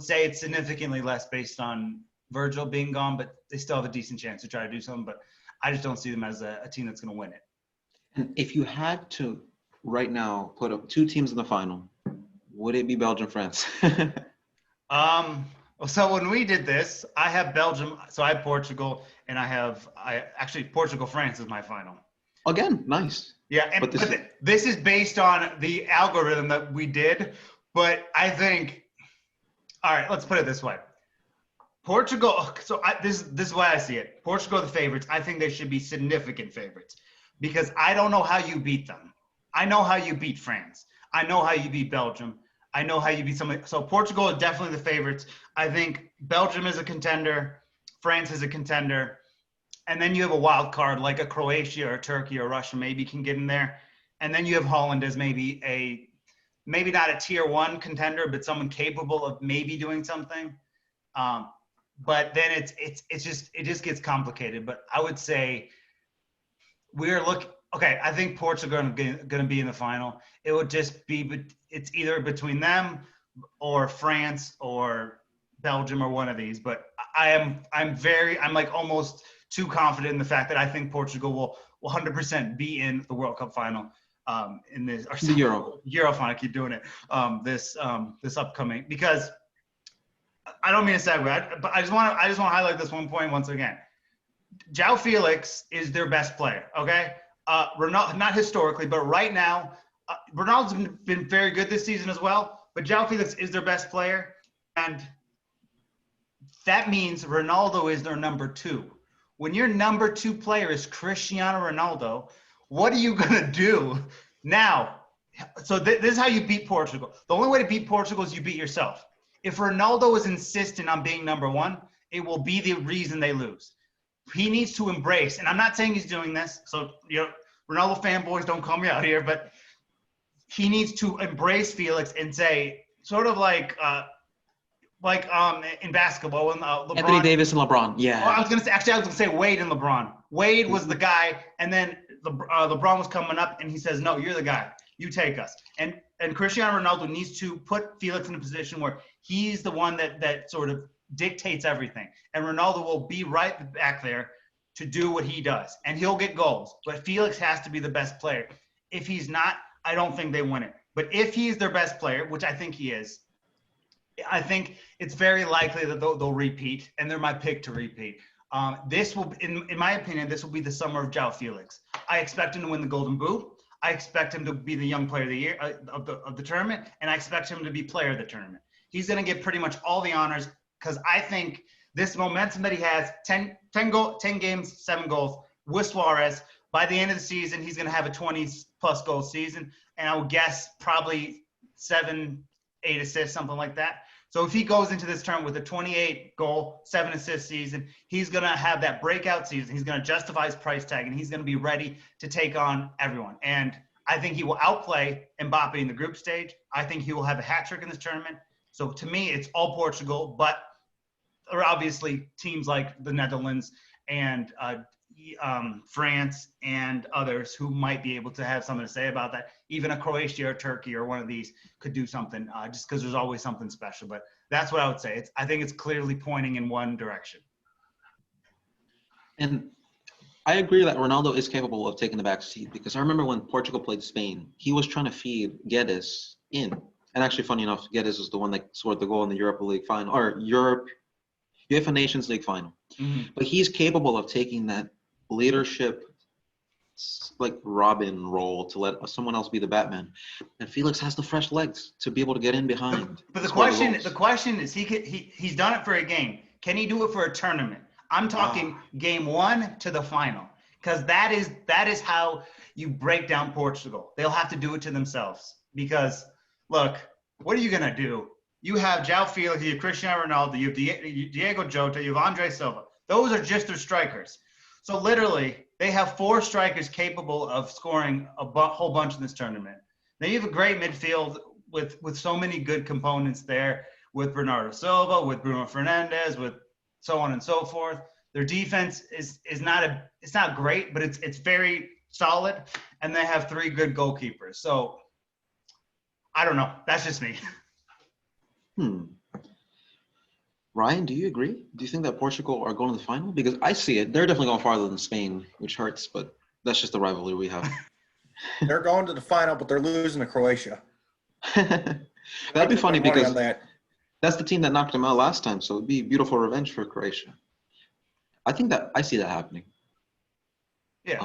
[SPEAKER 2] say it's significantly less based on Virgil being gone, but they still have a decent chance to try to do something. But I just don't see them as a team that's going to win it.
[SPEAKER 1] And if you had to right now put up two teams in the final, would it be Belgium, France?
[SPEAKER 2] So when we did this, I have Belgium, so I have Portugal, and actually Portugal, France is my final.
[SPEAKER 1] Again, nice.
[SPEAKER 2] Yeah, but this is based on the algorithm that we did. But I think, all right, let's put it this way. Portugal, so this is why I see it. Portugal the favorites. I think they should be significant favorites, because I don't know how you beat them. I know how you beat France. I know how you beat Belgium. I know how you beat somebody. So Portugal is definitely the favorites. I think Belgium is a contender. France is a contender. And then you have a wild card like a Croatia or Turkey or Russia maybe can get in there. And then you have Holland as maybe not a tier one contender, but someone capable of maybe doing something. But then it just gets complicated. But I would say I think Portugal are going to be in the final. It would just be, it's either between them or France or Belgium or one of these. But I'm like almost too confident in the fact that I think Portugal will 100% be in the World Cup final in this, or
[SPEAKER 1] the
[SPEAKER 2] Euro final. I keep doing it. This upcoming, because I don't mean to segue, but I just want to highlight this one point once again. Joae Felix is their best player. Okay, Ronaldo, not historically, but right now, Ronaldo's been very good this season as well. But Joae Felix is their best player, and that means Ronaldo is their number two. When your number two player is Cristiano Ronaldo, what are you going to do now? So this is how you beat Portugal. The only way to beat Portugal is you beat yourself. If Ronaldo is insistent on being number one, it will be the reason they lose. He needs to embrace, and I'm not saying he's doing this, so Ronaldo fanboys don't call me out here, but he needs to embrace Felix and say, sort of like in basketball when LeBron,
[SPEAKER 1] Anthony Davis and LeBron. Yeah.
[SPEAKER 2] I was gonna say Wade and LeBron. Wade was the guy, and then LeBron was coming up, and he says, "No, you're the guy. You take us." And Cristiano Ronaldo needs to put Felix in a position where he's the one that sort of dictates everything, and Ronaldo will be right back there to do what he does, and he'll get goals. But Felix has to be the best player. If he's not, I don't think they win it. But if he's their best player, which I think he is, I think it's very likely that they'll repeat, and they're my pick to repeat. This will, in my opinion, this will be the summer of Joae Felix. I expect him to win the Golden Boot. I expect him to be the young player of the year of the tournament, and I expect him to be player of the tournament. He's going to get pretty much all the honors, because I think this momentum that he has, 10 games, 7 goals with Suarez, by the end of the season, he's going to have a 20-plus goal season, and I would guess probably 7, 8 assists, something like that. So if he goes into this term with a 28-goal, 7-assist season, he's going to have that breakout season. He's going to justify his price tag, and he's going to be ready to take on everyone. And I think he will outplay Mbappe in the group stage. I think he will have a hat trick in this tournament. So to me, it's all Portugal, but there are obviously teams like the Netherlands and France and others who might be able to have something to say about that. Even a Croatia or Turkey or one of these could do something just because there's always something special. But that's what I would say. I think it's clearly pointing in one direction.
[SPEAKER 1] And I agree that Ronaldo is capable of taking the back seat, because I remember when Portugal played Spain, he was trying to feed Guedes in. And actually, funny enough, Guedes is the one that scored the goal in the Europa League final, or UEFA Nations League final.
[SPEAKER 2] Mm-hmm.
[SPEAKER 1] But he's capable of taking that leadership, like Robin role, to let someone else be the Batman. And Felix has the fresh legs to be able to get in behind.
[SPEAKER 2] But the question is, he's done it for a game. Can he do it for a tournament? I'm talking game 1 to the final, because that is how you break down Portugal. They'll have to do it to themselves, because look, what are you gonna do? You have Joao Felix, you have Cristiano Ronaldo, you have Diego Jota, you have Andre Silva. Those are just their strikers. So literally, they have 4 strikers capable of scoring a whole bunch in this tournament. Then you have a great midfield with so many good components there, with Bernardo Silva, with Bruno Fernandes, with so on and so forth. Their defense is not great, but it's very solid, and they have 3 good goalkeepers. So I don't know. That's just me.
[SPEAKER 1] Ryan, do you agree? Do you think that Portugal are going to the final? Because I see it. They're definitely going farther than Spain, which hurts, but that's just the rivalry we have.
[SPEAKER 3] They're going to the final, but they're losing to Croatia.
[SPEAKER 1] That'd be funny, because that's the team that knocked them out last time, so it'd be beautiful revenge for Croatia. I see that happening.
[SPEAKER 2] Yeah.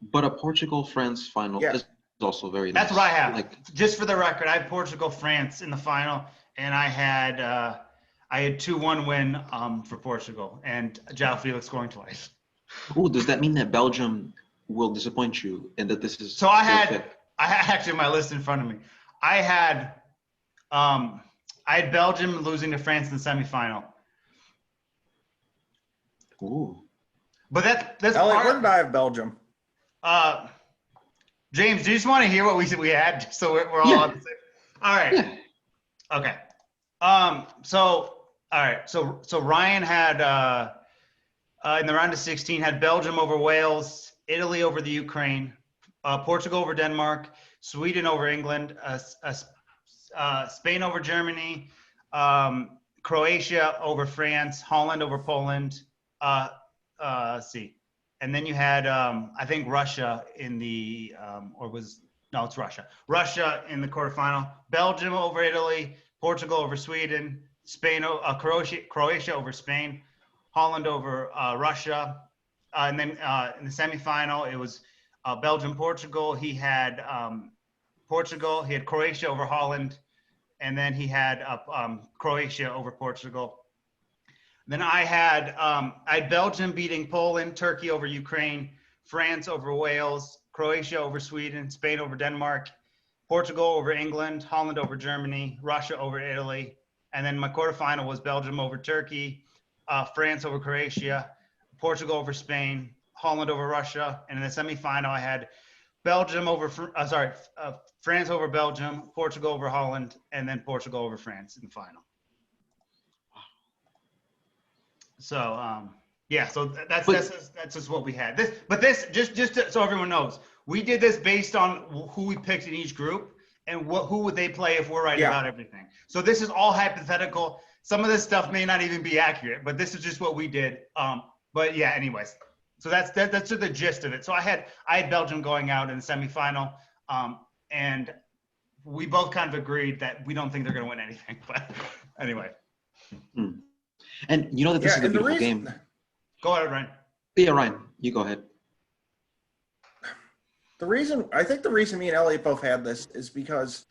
[SPEAKER 1] But a Portugal-France final is also very
[SPEAKER 2] That's
[SPEAKER 1] nice.
[SPEAKER 2] what I have. Just for the record, I have Portugal-France in the final, and I had 2-1 win for Portugal, and Joao Felix scoring twice.
[SPEAKER 1] Ooh, does that mean that Belgium will disappoint you, and that this is?
[SPEAKER 2] So I had actually my list in front of me. I had Belgium losing to France in the semifinal.
[SPEAKER 1] Ooh.
[SPEAKER 2] But that's
[SPEAKER 3] Elliot, where did I have Belgium?
[SPEAKER 2] James, do you just want to hear what we had, so we're all on the same? All right.
[SPEAKER 1] Yeah.
[SPEAKER 2] Okay. So Ryan had in the round of 16 had Belgium over Wales, Italy over the Ukraine, Portugal over Denmark, Sweden over England, Spain over Germany, Croatia over France, Holland over Poland. Let's see. And then you had, I think, Russia in the, it's Russia. Russia in the quarterfinal. Belgium over Italy, Portugal over Sweden, Croatia over Spain, Holland over Russia. And then in the semifinal, it was Belgium, Portugal. He had Portugal. He had Croatia over Holland. And then he had Croatia over Portugal. Then I had Belgium beating Poland, Turkey over Ukraine, France over Wales, Croatia over Sweden, Spain over Denmark, Portugal over England, Holland over Germany, Russia over Italy. And then my quarterfinal was Belgium over Turkey, France over Croatia, Portugal over Spain, Holland over Russia. And in the semifinal, I had Belgium over, France over Belgium, Portugal over Holland, and then Portugal over France in the final. So so that's just what we had. So everyone knows, we did this based on who we picked in each group and who would they play if we're right about everything. So this is all hypothetical. Some of this stuff may not even be accurate, but this is just what we did. But yeah, anyways. So that's the gist of it. So I had Belgium going out in the semifinal, and we both kind of agreed that we don't think they're going to win anything. But anyway.
[SPEAKER 1] And you know that this is a beautiful game.
[SPEAKER 2] Go ahead, Ryan.
[SPEAKER 1] Yeah, Ryan, you go ahead.
[SPEAKER 3] I think the reason me and Elliot both had this is because,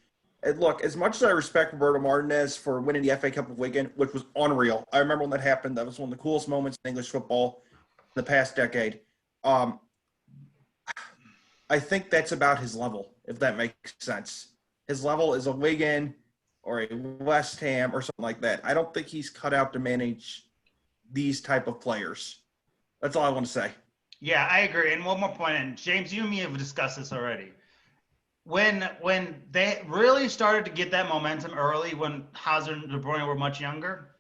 [SPEAKER 3] look, as much as I respect Roberto Martinez for winning the FA Cup of Wigan, which was unreal. I remember when that happened. That was one of the coolest moments in English football in the past decade. Um, I think that's about his level, if that makes sense. His level is a Wigan or a West Ham or something like that. I don't think he's cut out to manage these type of players. That's all I want to say.
[SPEAKER 2] Yeah, I agree. And one more point, and James, you and me have discussed this already. When they really started to get that momentum early, when Hazard and De Bruyne were much younger,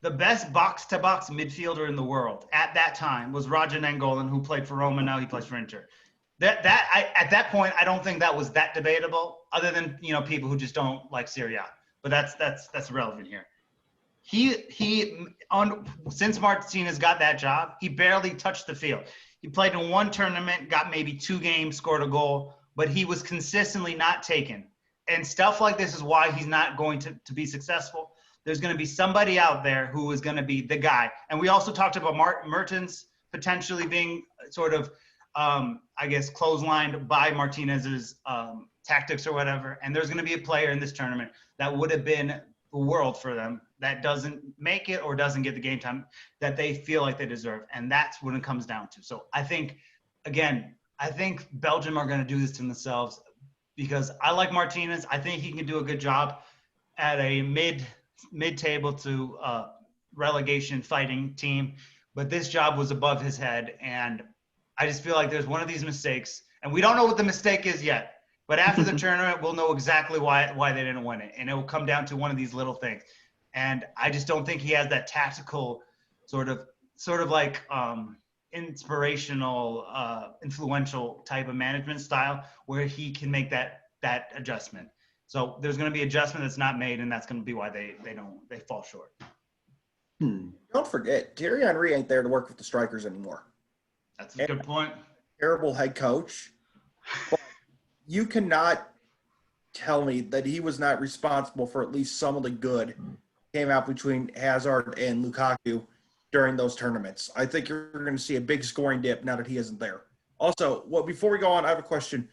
[SPEAKER 2] the best box-to-box midfielder in the world at that time was Raja Nainggolan, who played for Roma. Now he plays for Inter. At that point, I don't think that was that debatable, other than people who just don't like Serie A. But that's irrelevant here. Since Martinez got that job, he barely touched the field. He played in one tournament, got maybe 2 games, scored a goal, but he was consistently not taken. And stuff like this is why he's not going to be successful. There's going to be somebody out there who is going to be the guy. And we also talked about Mertens potentially being sort of, clotheslined by Martinez's tactics or whatever. And there's going to be a player in this tournament that would have been the world for them that doesn't make it or doesn't get the game time that they feel like they deserve. And that's what it comes down to. So I think Belgium are going to do this to themselves because I like Martinez. I think he can do a good job at a mid-table to relegation fighting team. But this job was above his head. And I just feel like there's one of these mistakes. And we don't know what the mistake is yet. But after the tournament, we'll know exactly why they didn't win it. And it will come down to one of these little things. And I just don't think he has that tactical sort of like inspirational, influential type of management style where he can make that adjustment. So there's going to be adjustment that's not made, and that's going to be why they fall short.
[SPEAKER 3] Don't forget, Thierry Henry ain't there to work with the strikers anymore.
[SPEAKER 2] That's a good point.
[SPEAKER 3] Terrible head coach. But you cannot tell me that he was not responsible for at least some of the good came out between Hazard and Lukaku during those tournaments. I think you're going to see a big scoring dip now that he isn't there. Also, before we go on, I have a question.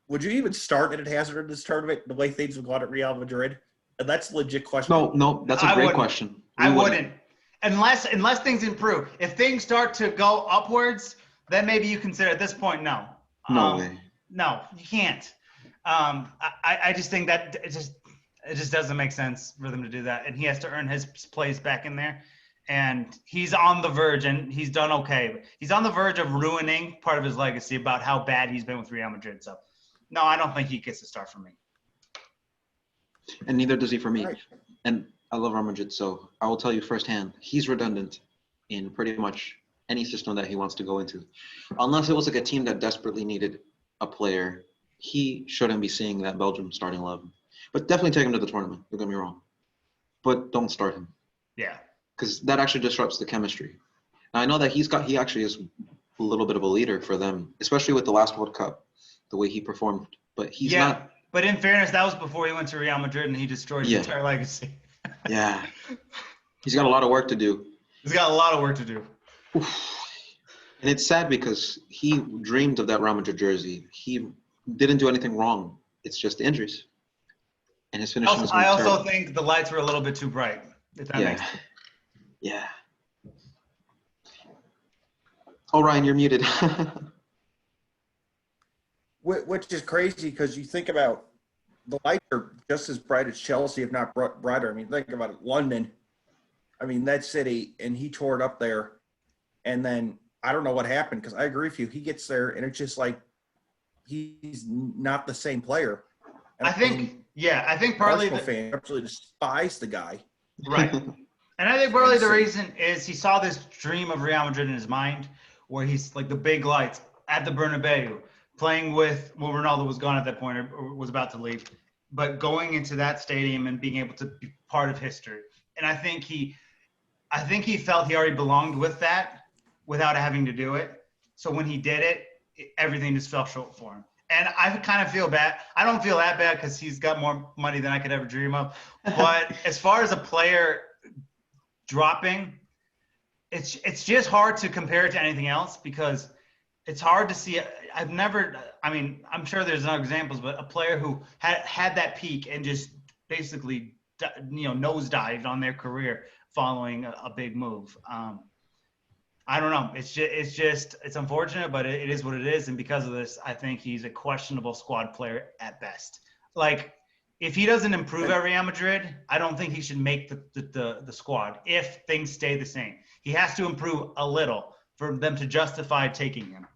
[SPEAKER 3] Would you even start Eden Hazard in this tournament the way things have gone at Real Madrid? And that's a legit question.
[SPEAKER 1] No, that's a great question.
[SPEAKER 2] I wouldn't. Unless things improve. If things start to go upwards, then maybe you consider at this point, no.
[SPEAKER 1] No way.
[SPEAKER 2] No, you can't. I just think that it just doesn't make sense for them to do that. And he has to earn his place back in there. And he's on the verge, and he's done okay. But he's on the verge of ruining part of his legacy about how bad he's been with Real Madrid. So, no, I don't think he gets a start from me.
[SPEAKER 1] And neither does he for me.
[SPEAKER 3] Right.
[SPEAKER 1] And I love Real Madrid, so I will tell you firsthand, he's redundant in pretty much any system that he wants to go into. Unless it was like a team that desperately needed a player, he shouldn't be seeing that Belgium starting 11. But definitely take him to the tournament, don't get me wrong. But don't start him.
[SPEAKER 2] Yeah.
[SPEAKER 1] Because that actually disrupts the chemistry. Now, I know that he actually is a little bit of a leader for them, especially with the last World Cup, the way he performed. But he's not.
[SPEAKER 2] But in fairness, that was before he went to Real Madrid and he destroyed his entire legacy.
[SPEAKER 1] Yeah. He's got a lot of work to do.
[SPEAKER 2] He's got a lot of work to do.
[SPEAKER 1] Oof. And it's sad because he dreamed of that Real Madrid jersey. He didn't do anything wrong. It's just injuries. And his finishing was
[SPEAKER 2] I also
[SPEAKER 1] terrible.
[SPEAKER 2] think the lights were a little bit too bright, if that makes sense.
[SPEAKER 1] Yeah. Oh, Ryan, you're muted.
[SPEAKER 3] Which is crazy because you think about the lights are just as bright as Chelsea, if not brighter. I mean, think about it. London, I mean, that city, and he tore it up there. And then I don't know what happened because I agree with you. He gets there, and it's just like he's not the same player. And
[SPEAKER 2] I think partly
[SPEAKER 3] the fans absolutely despise the guy.
[SPEAKER 2] Right. And I think partly the reason is he saw this dream of Real Madrid in his mind where he's like the big lights at the Bernabeu, playing with, well, Ronaldo was gone at that point or was about to leave, but going into that stadium and being able to be part of history. And I think he felt he already belonged with that without having to do it. So when he did it, everything just fell short for him. And I kind of feel bad. I don't feel that bad because he's got more money than I could ever dream of. But as far as a player dropping, it's just hard to compare it to anything else because it's hard to see. I'm sure there's other examples, but a player who had that peak and just basically, nosedived on their career following a big move. I don't know. It's unfortunate, but it is what it is. And because of this, I think he's a questionable squad player at best. Like, if he doesn't improve at Real Madrid, I don't think he should make the squad if things stay the same. He has to improve a little for them to justify taking him.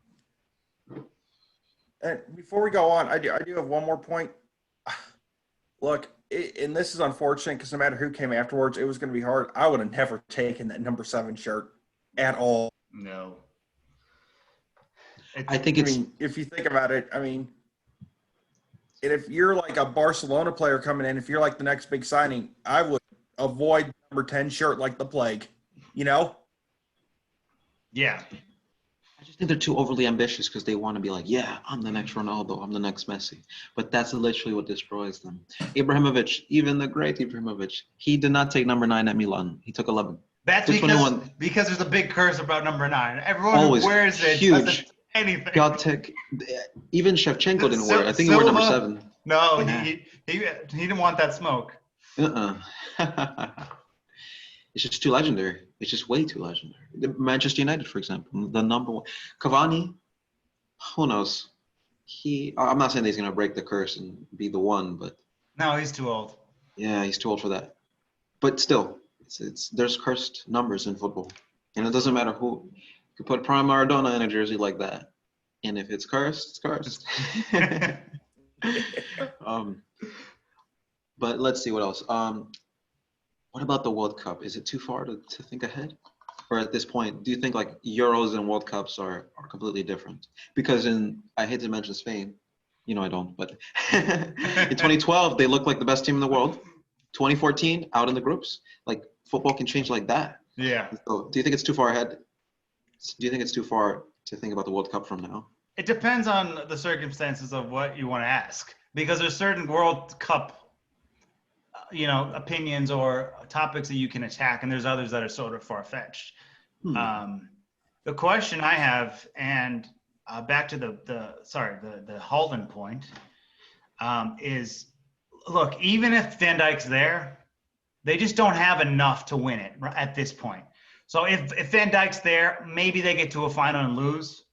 [SPEAKER 3] And before we go on, I do have one more point. Look, and this is unfortunate because no matter who came afterwards, it was going to be hard. I would have never taken that number 7 shirt at all.
[SPEAKER 2] No.
[SPEAKER 1] I think it's.
[SPEAKER 3] I mean, if you think about it, I mean, and if you're like a Barcelona player coming in, if you're like the next big signing, I would avoid number 10 shirt like the plague, you know?
[SPEAKER 2] Yeah.
[SPEAKER 1] I just think they're too overly ambitious because they want to be like, yeah, I'm the next Ronaldo, I'm the next Messi. But that's literally what destroys them. Ibrahimovic, even the great Ibrahimovic, he did not take number 9 at Milan. He took 11.
[SPEAKER 2] That's because there's a big curse about number 9. Everyone
[SPEAKER 1] Always
[SPEAKER 2] who wears it
[SPEAKER 1] huge.
[SPEAKER 2] doesn't do anything.
[SPEAKER 1] God take, even Shevchenko didn't wear it. I think he wore number 7.
[SPEAKER 2] No,
[SPEAKER 1] Yeah.
[SPEAKER 2] he didn't want that smoke.
[SPEAKER 1] It's just too legendary. It's just way too legendary. Manchester United, for example, the number 1. Cavani, who knows? I'm not saying that he's going to break the curse and be the one, but
[SPEAKER 2] No, he's too old.
[SPEAKER 1] yeah, he's too old for that. But still, there's cursed numbers in football. And it doesn't matter who. You could put Prime Maradona in a jersey like that. And if it's cursed, it's cursed. But let's see what else. What about the World Cup? Is it too far to think ahead? Or at this point, do you think like Euros and World Cups are completely different? Because I hate to mention Spain, I don't, but in 2012, they looked like the best team in the world. 2014, out in the groups. Like, football can change like that.
[SPEAKER 2] Yeah.
[SPEAKER 1] So do you think it's too far ahead? Do you think it's too far to think about the World Cup from now?
[SPEAKER 2] It depends on the circumstances of what you want to ask. Because there's certain World Cup opinions or topics that you can attack, and there's others that are sort of far-fetched. The question I have, and back to the Holden point, is, look, even if Van Dijk's there, they just don't have enough to win it at this point. So if Van Dijk's there, maybe they get to a final and lose.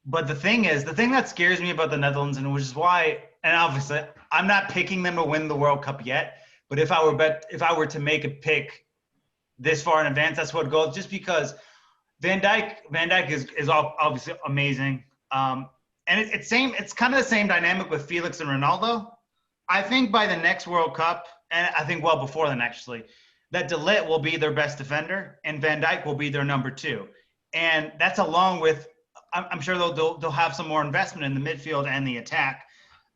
[SPEAKER 2] But the thing that scares me about the Netherlands, and which is why, and obviously I'm not picking them to win the World Cup yet, but if I were to make a pick this far in advance, that's what goes. Just because Van Dijk is obviously amazing, and it's kind of the same dynamic with Felix and Ronaldo. I think by the next World Cup, and I think well before then actually, that De Ligt will be their best defender and Van Dijk will be their number 2, and that's along with. I'm sure they'll have some more investment in the midfield and the attack.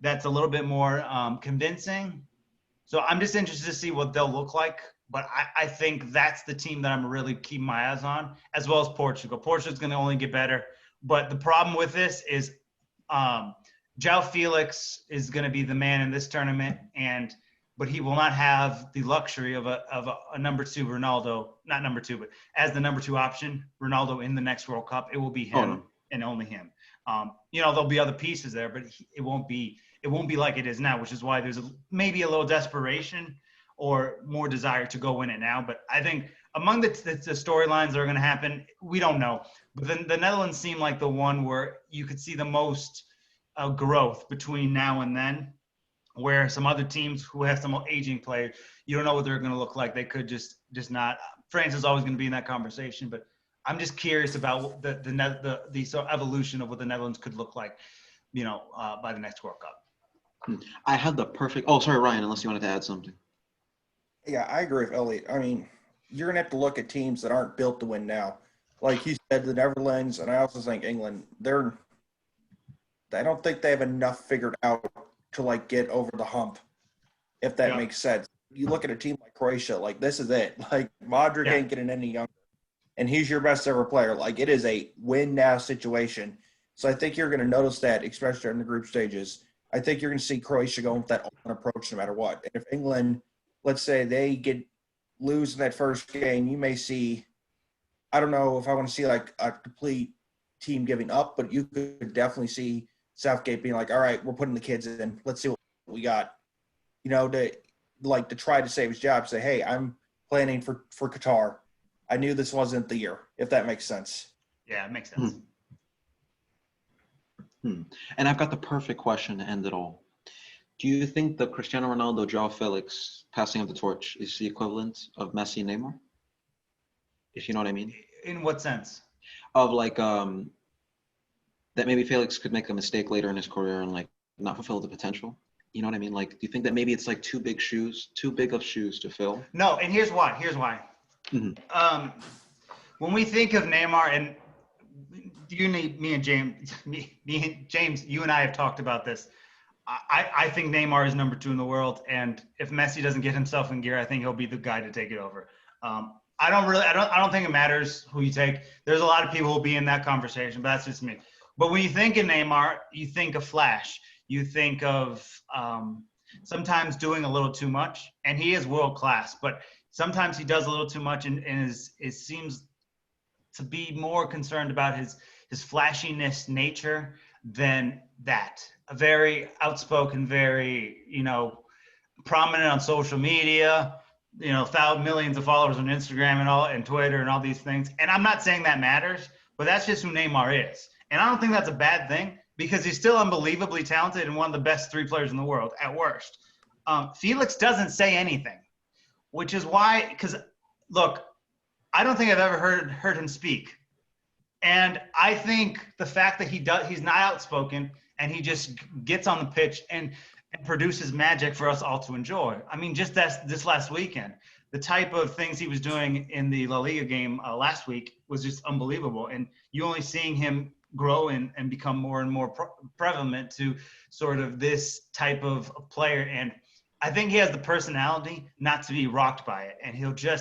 [SPEAKER 2] That's a little bit more convincing. So I'm just interested to see what they'll look like. But I think that's the team that I'm really keeping my eyes on, as well as Portugal. Portugal's going to only get better. But the problem with this is Joae Felix is going to be the man in this tournament, but he will not have the luxury of a number 2 Ronaldo, not number 2, but as the number 2 option, Ronaldo in the next World Cup. It will be him and only him. There'll be other pieces there, but it won't be like it is now, which is why there's maybe a little desperation or more desire to go win it now. But I think among the storylines that are going to happen, we don't know. But the Netherlands seem like the one where you could see the most growth between now and then, where some other teams who have some aging players, you don't know what they're going to look like. They could just not. France is always going to be in that conversation, but I'm just curious about the sort of evolution of what the Netherlands could look like, by the next World Cup.
[SPEAKER 1] I had the perfect. Oh, sorry, Ryan. Unless you wanted to add something.
[SPEAKER 3] Yeah, I agree with Elliot. I mean, you're gonna have to look at teams that aren't built to win now. Like you said, the Netherlands, and I also think England. I don't think they have enough figured out to like get over the hump, if that makes sense. You look at a team like Croatia, like this is it. Like Modric ain't getting any younger. And he's your best ever player. Like, it is a win-now situation. So I think you're going to notice that, especially in the group stages. I think you're going to see Croatia going with that open approach no matter what. And if England, let's say they lose in that first game, you may see – I don't know if I want to see, like, a complete team giving up, but you could definitely see Southgate being like, all right, we're putting the kids in. Let's see what we got. To try to save his job, say, hey, I'm planning for Qatar. I knew this wasn't the year, if that makes sense.
[SPEAKER 2] Yeah, it makes sense.
[SPEAKER 1] And I've got the perfect question to end it all. Do you think the Cristiano Ronaldo, Joao Felix passing of the torch is the equivalent of Messi and Neymar? If you know what I mean?
[SPEAKER 2] In what sense?
[SPEAKER 1] Of like that maybe Felix could make a mistake later in his career and like not fulfill the potential. You know what I mean? Like, do you think that maybe it's like too big of shoes to fill?
[SPEAKER 2] No, and here's why. When we think of Neymar, and me and James, you and I have talked about this. I think Neymar is number 2 in the world, and if Messi doesn't get himself in gear, I think he'll be the guy to take it over. I don't think it matters who you take. There's a lot of people who will be in that conversation, but that's just me. But when you think of Neymar, you think of flash. You think of sometimes doing a little too much, and he is world class, but sometimes he does a little too much, and it seems to be more concerned about his flashiness nature than that. A very outspoken, very, prominent on social media, millions of followers on Instagram and Twitter and all these things. And I'm not saying that matters, but that's just who Neymar is. And I don't think that's a bad thing because he's still unbelievably talented and one of the best 3 players in the world at worst. Felix doesn't say anything, which is why, because look, I don't think I've ever heard him speak. And I think the fact that he's not outspoken and he just gets on the pitch and produces magic for us all to enjoy. I mean, just this last weekend, the type of things he was doing in the La Liga game last week was just unbelievable. And you only seeing him grow and become more and more prevalent to sort of this type of player. And I think he has the personality not to be rocked by it. And he'll keep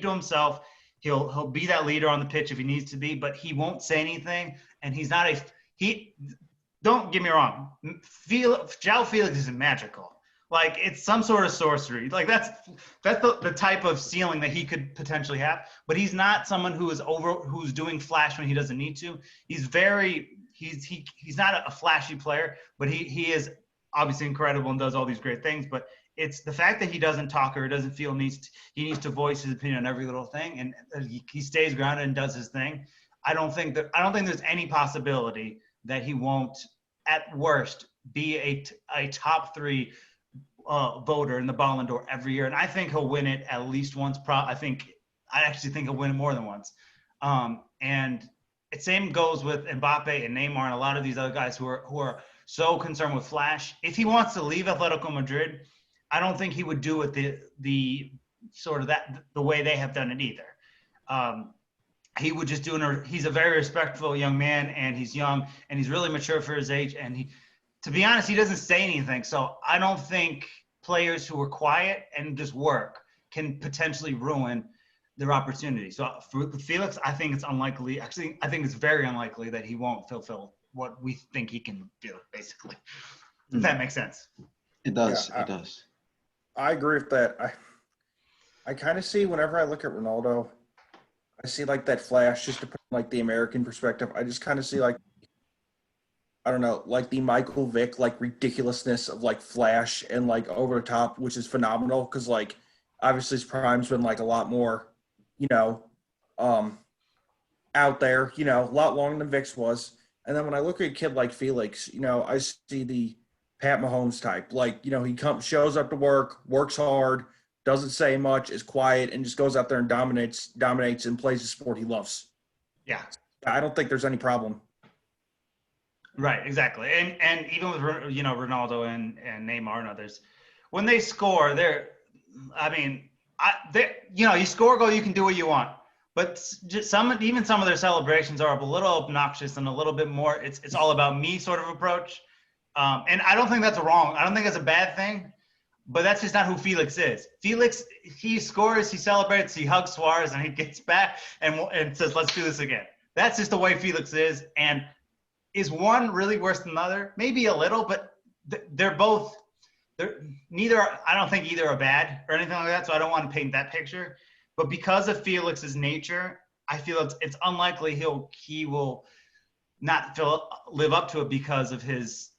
[SPEAKER 2] to himself. He'll be that leader on the pitch if he needs to be, but he won't say anything. And he's not don't get me wrong. Joao Felix isn't magical. Like, it's some sort of sorcery. Like, that's the type of ceiling that he could potentially have. But he's not someone who's doing flash when he doesn't need to. He's not a flashy player, but he is obviously incredible and does all these great things. But it's the fact that he doesn't talk or doesn't feel he needs to voice his opinion on every little thing, and he stays grounded and does his thing. I don't think there's any possibility that he won't, at worst, be a top 3 voter in the Ballon d'Or every year, and I think he'll win it at least once. I actually think he'll win it more than once. And the same goes with Mbappe and Neymar and a lot of these other guys who are so concerned with flash. If he wants to leave Atletico Madrid, I don't think he would do it the way they have done it either. He would just he's a very respectful young man, and he's young and he's really mature for his age. And to be honest, he doesn't say anything. So I don't think players who are quiet and just work can potentially ruin their opportunity. So for Felix, I think it's unlikely. Actually, I think it's very unlikely that he won't fulfill what we think he can do, basically. If that makes sense.
[SPEAKER 1] It does.
[SPEAKER 3] Yeah,
[SPEAKER 1] it does.
[SPEAKER 3] I agree with that. I kind of see whenever I look at Ronaldo, I see like that flash, just to put like the American perspective. I just kind of see like, I don't know, like the Michael Vick, like ridiculousness of like flash and like over the top, which is phenomenal. Cause like, obviously his prime's been like a lot more, out there, a lot longer than Vick's was. And then when I look at a kid like Felix, I see the Pat Mahomes type. Like, he shows up to work, works hard, doesn't say much, is quiet, and just goes out there and dominates and plays the sport he loves.
[SPEAKER 2] Yeah.
[SPEAKER 3] I don't think there's any problem.
[SPEAKER 2] Right, exactly. And even with, Ronaldo and Neymar and others, when they score, you score a goal, you can do what you want. But just some of their celebrations are a little obnoxious and a little bit more, it's all about me sort of approach. And I don't think that's wrong. I don't think that's a bad thing, but that's just not who Felix is. Felix, he scores, he celebrates, he hugs Suarez, and he gets back and says, let's do this again. That's just the way Felix is. And is one really worse than the other? Maybe a little, but they're neither, I don't think either are bad or anything like that, so I don't want to paint that picture. But because of Felix's nature, I feel it's unlikely he will not live up to it because of his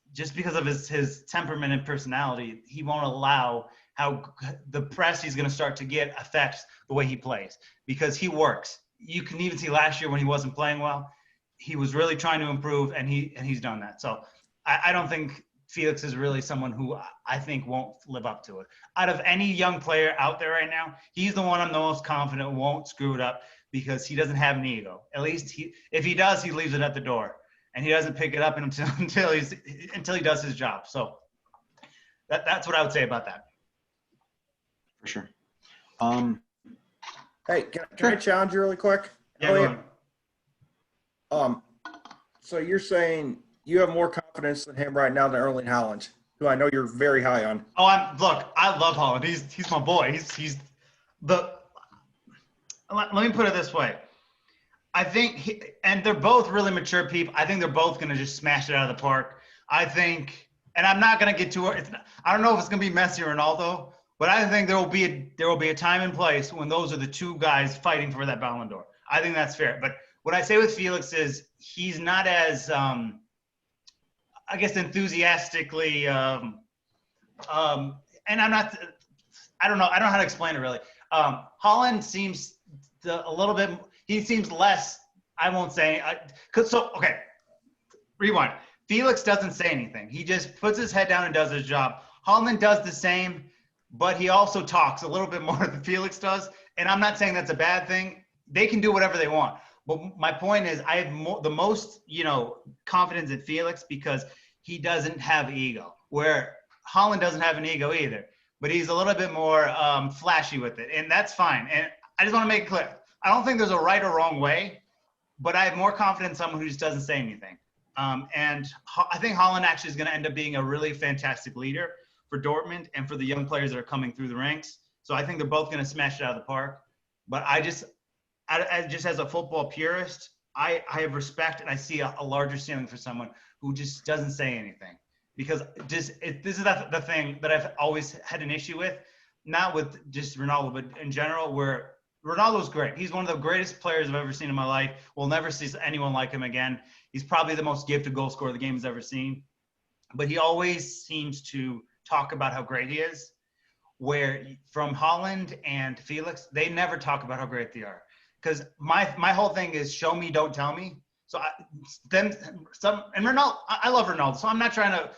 [SPEAKER 2] temperament and personality. He won't allow how the press he's going to start to get affects the way he plays because he works. You can even see last year when he wasn't playing well, he was really trying to improve, and he's done that. So I don't think Felix is really someone who I think won't live up to it. Out of any young player out there right now, he's the one I'm the most confident won't screw it up because he doesn't have an ego. At least if he does, he leaves it at the door, and he doesn't pick it up until he does his job. So that's what I would say about that.
[SPEAKER 1] For sure.
[SPEAKER 3] Hey, can I challenge you really quick?
[SPEAKER 2] Yeah, go
[SPEAKER 3] Elliot? So you're saying you have more confidence than him right now than Erling Haaland, who I know you're very high on.
[SPEAKER 2] Oh, I love Haaland. He's my boy. He's the. Let me put it this way. I think, and they're both really mature people. I think they're both going to just smash it out of the park. I think, and I'm not going to get too. I don't know if it's going to be Messi or Ronaldo, but I think there will be a time and place when those are the two guys fighting for that Ballon d'Or. I think that's fair. But what I say with Felix is he's not as, I guess, enthusiastically, and I'm not. I don't know how to explain it really. Haaland seems a little bit. He seems less. I won't say. Okay. Rewind. Felix doesn't say anything. He just puts his head down and does his job. Haaland does the same, but he also talks a little bit more than Felix does. And I'm not saying that's a bad thing. They can do whatever they want. But my point is, I have the most, confidence in Felix because he doesn't have ego. Where Haaland doesn't have an ego either, but he's a little bit more flashy with it, and that's fine. And I just want to make it clear. I don't think there's a right or wrong way, but I have more confidence in someone who just doesn't say anything. And I think Haaland actually is going to end up being a really fantastic leader for Dortmund and for the young players that are coming through the ranks. So I think they're both going to smash it out of the park. But I just as a football purist, I have respect and I see a larger ceiling for someone who just doesn't say anything. Because this is the thing that I've always had an issue with, not with just Ronaldo, but in general, where Ronaldo's great. He's one of the greatest players I've ever seen in my life. We'll never see anyone like him again. He's probably the most gifted goal scorer the game has ever seen. But he always seems to talk about how great he is, where from Haaland and Felix, they never talk about how great they are. Because my whole thing is show me, don't tell me. So Ronaldo, I love Ronaldo, so I'm not trying to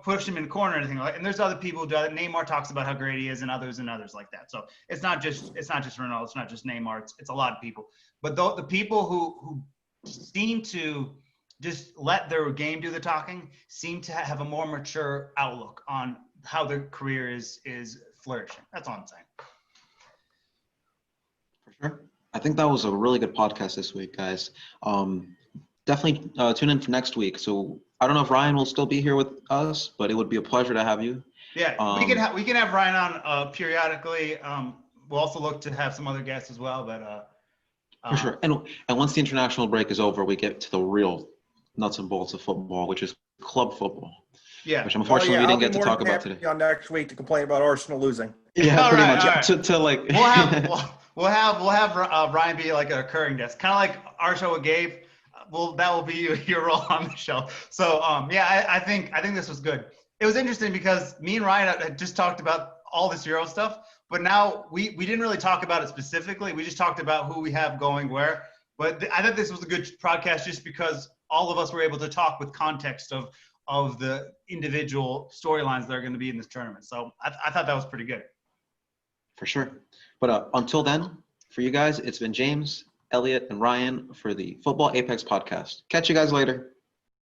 [SPEAKER 2] push him in the corner or anything like that. And there's other people who do that. Neymar talks about how great he is, and others like that. So it's not just Ronaldo, it's not just Neymar, it's a lot of people. But the people who seem to just let their game do the talking seem to have a more mature outlook on how their career is flourishing. That's all I'm saying.
[SPEAKER 1] For sure. I think that was a really good podcast this week, guys. Definitely tune in for next week. So I don't know if Ryan will still be here with us, but it would be a pleasure to have you.
[SPEAKER 2] Yeah, we can have Ryan on periodically. We'll also look to have some other guests as well, but
[SPEAKER 1] for sure. And once the international break is over, we get to the real nuts and bolts of football, which is club football.
[SPEAKER 2] Yeah.
[SPEAKER 1] Which unfortunately we didn't get to talk about today.
[SPEAKER 3] On next week to complain about Arsenal losing.
[SPEAKER 1] Yeah, pretty much.
[SPEAKER 2] Right.
[SPEAKER 1] To like.
[SPEAKER 2] We'll have Ryan be like a recurring guest, kind of like our show with Gabe. That will be your role on the show. So I think this was good. It was interesting because me and Ryan had just talked about all this Euro stuff, but now we didn't really talk about it specifically. We just talked about who we have going where. But I thought this was a good podcast just because all of us were able to talk with context of the individual storylines that are going to be in this tournament. So I thought that was pretty good.
[SPEAKER 1] For sure. But until then, for you guys, it's been James, Elliot, and Ryan for the Football Apex podcast. Catch you guys later.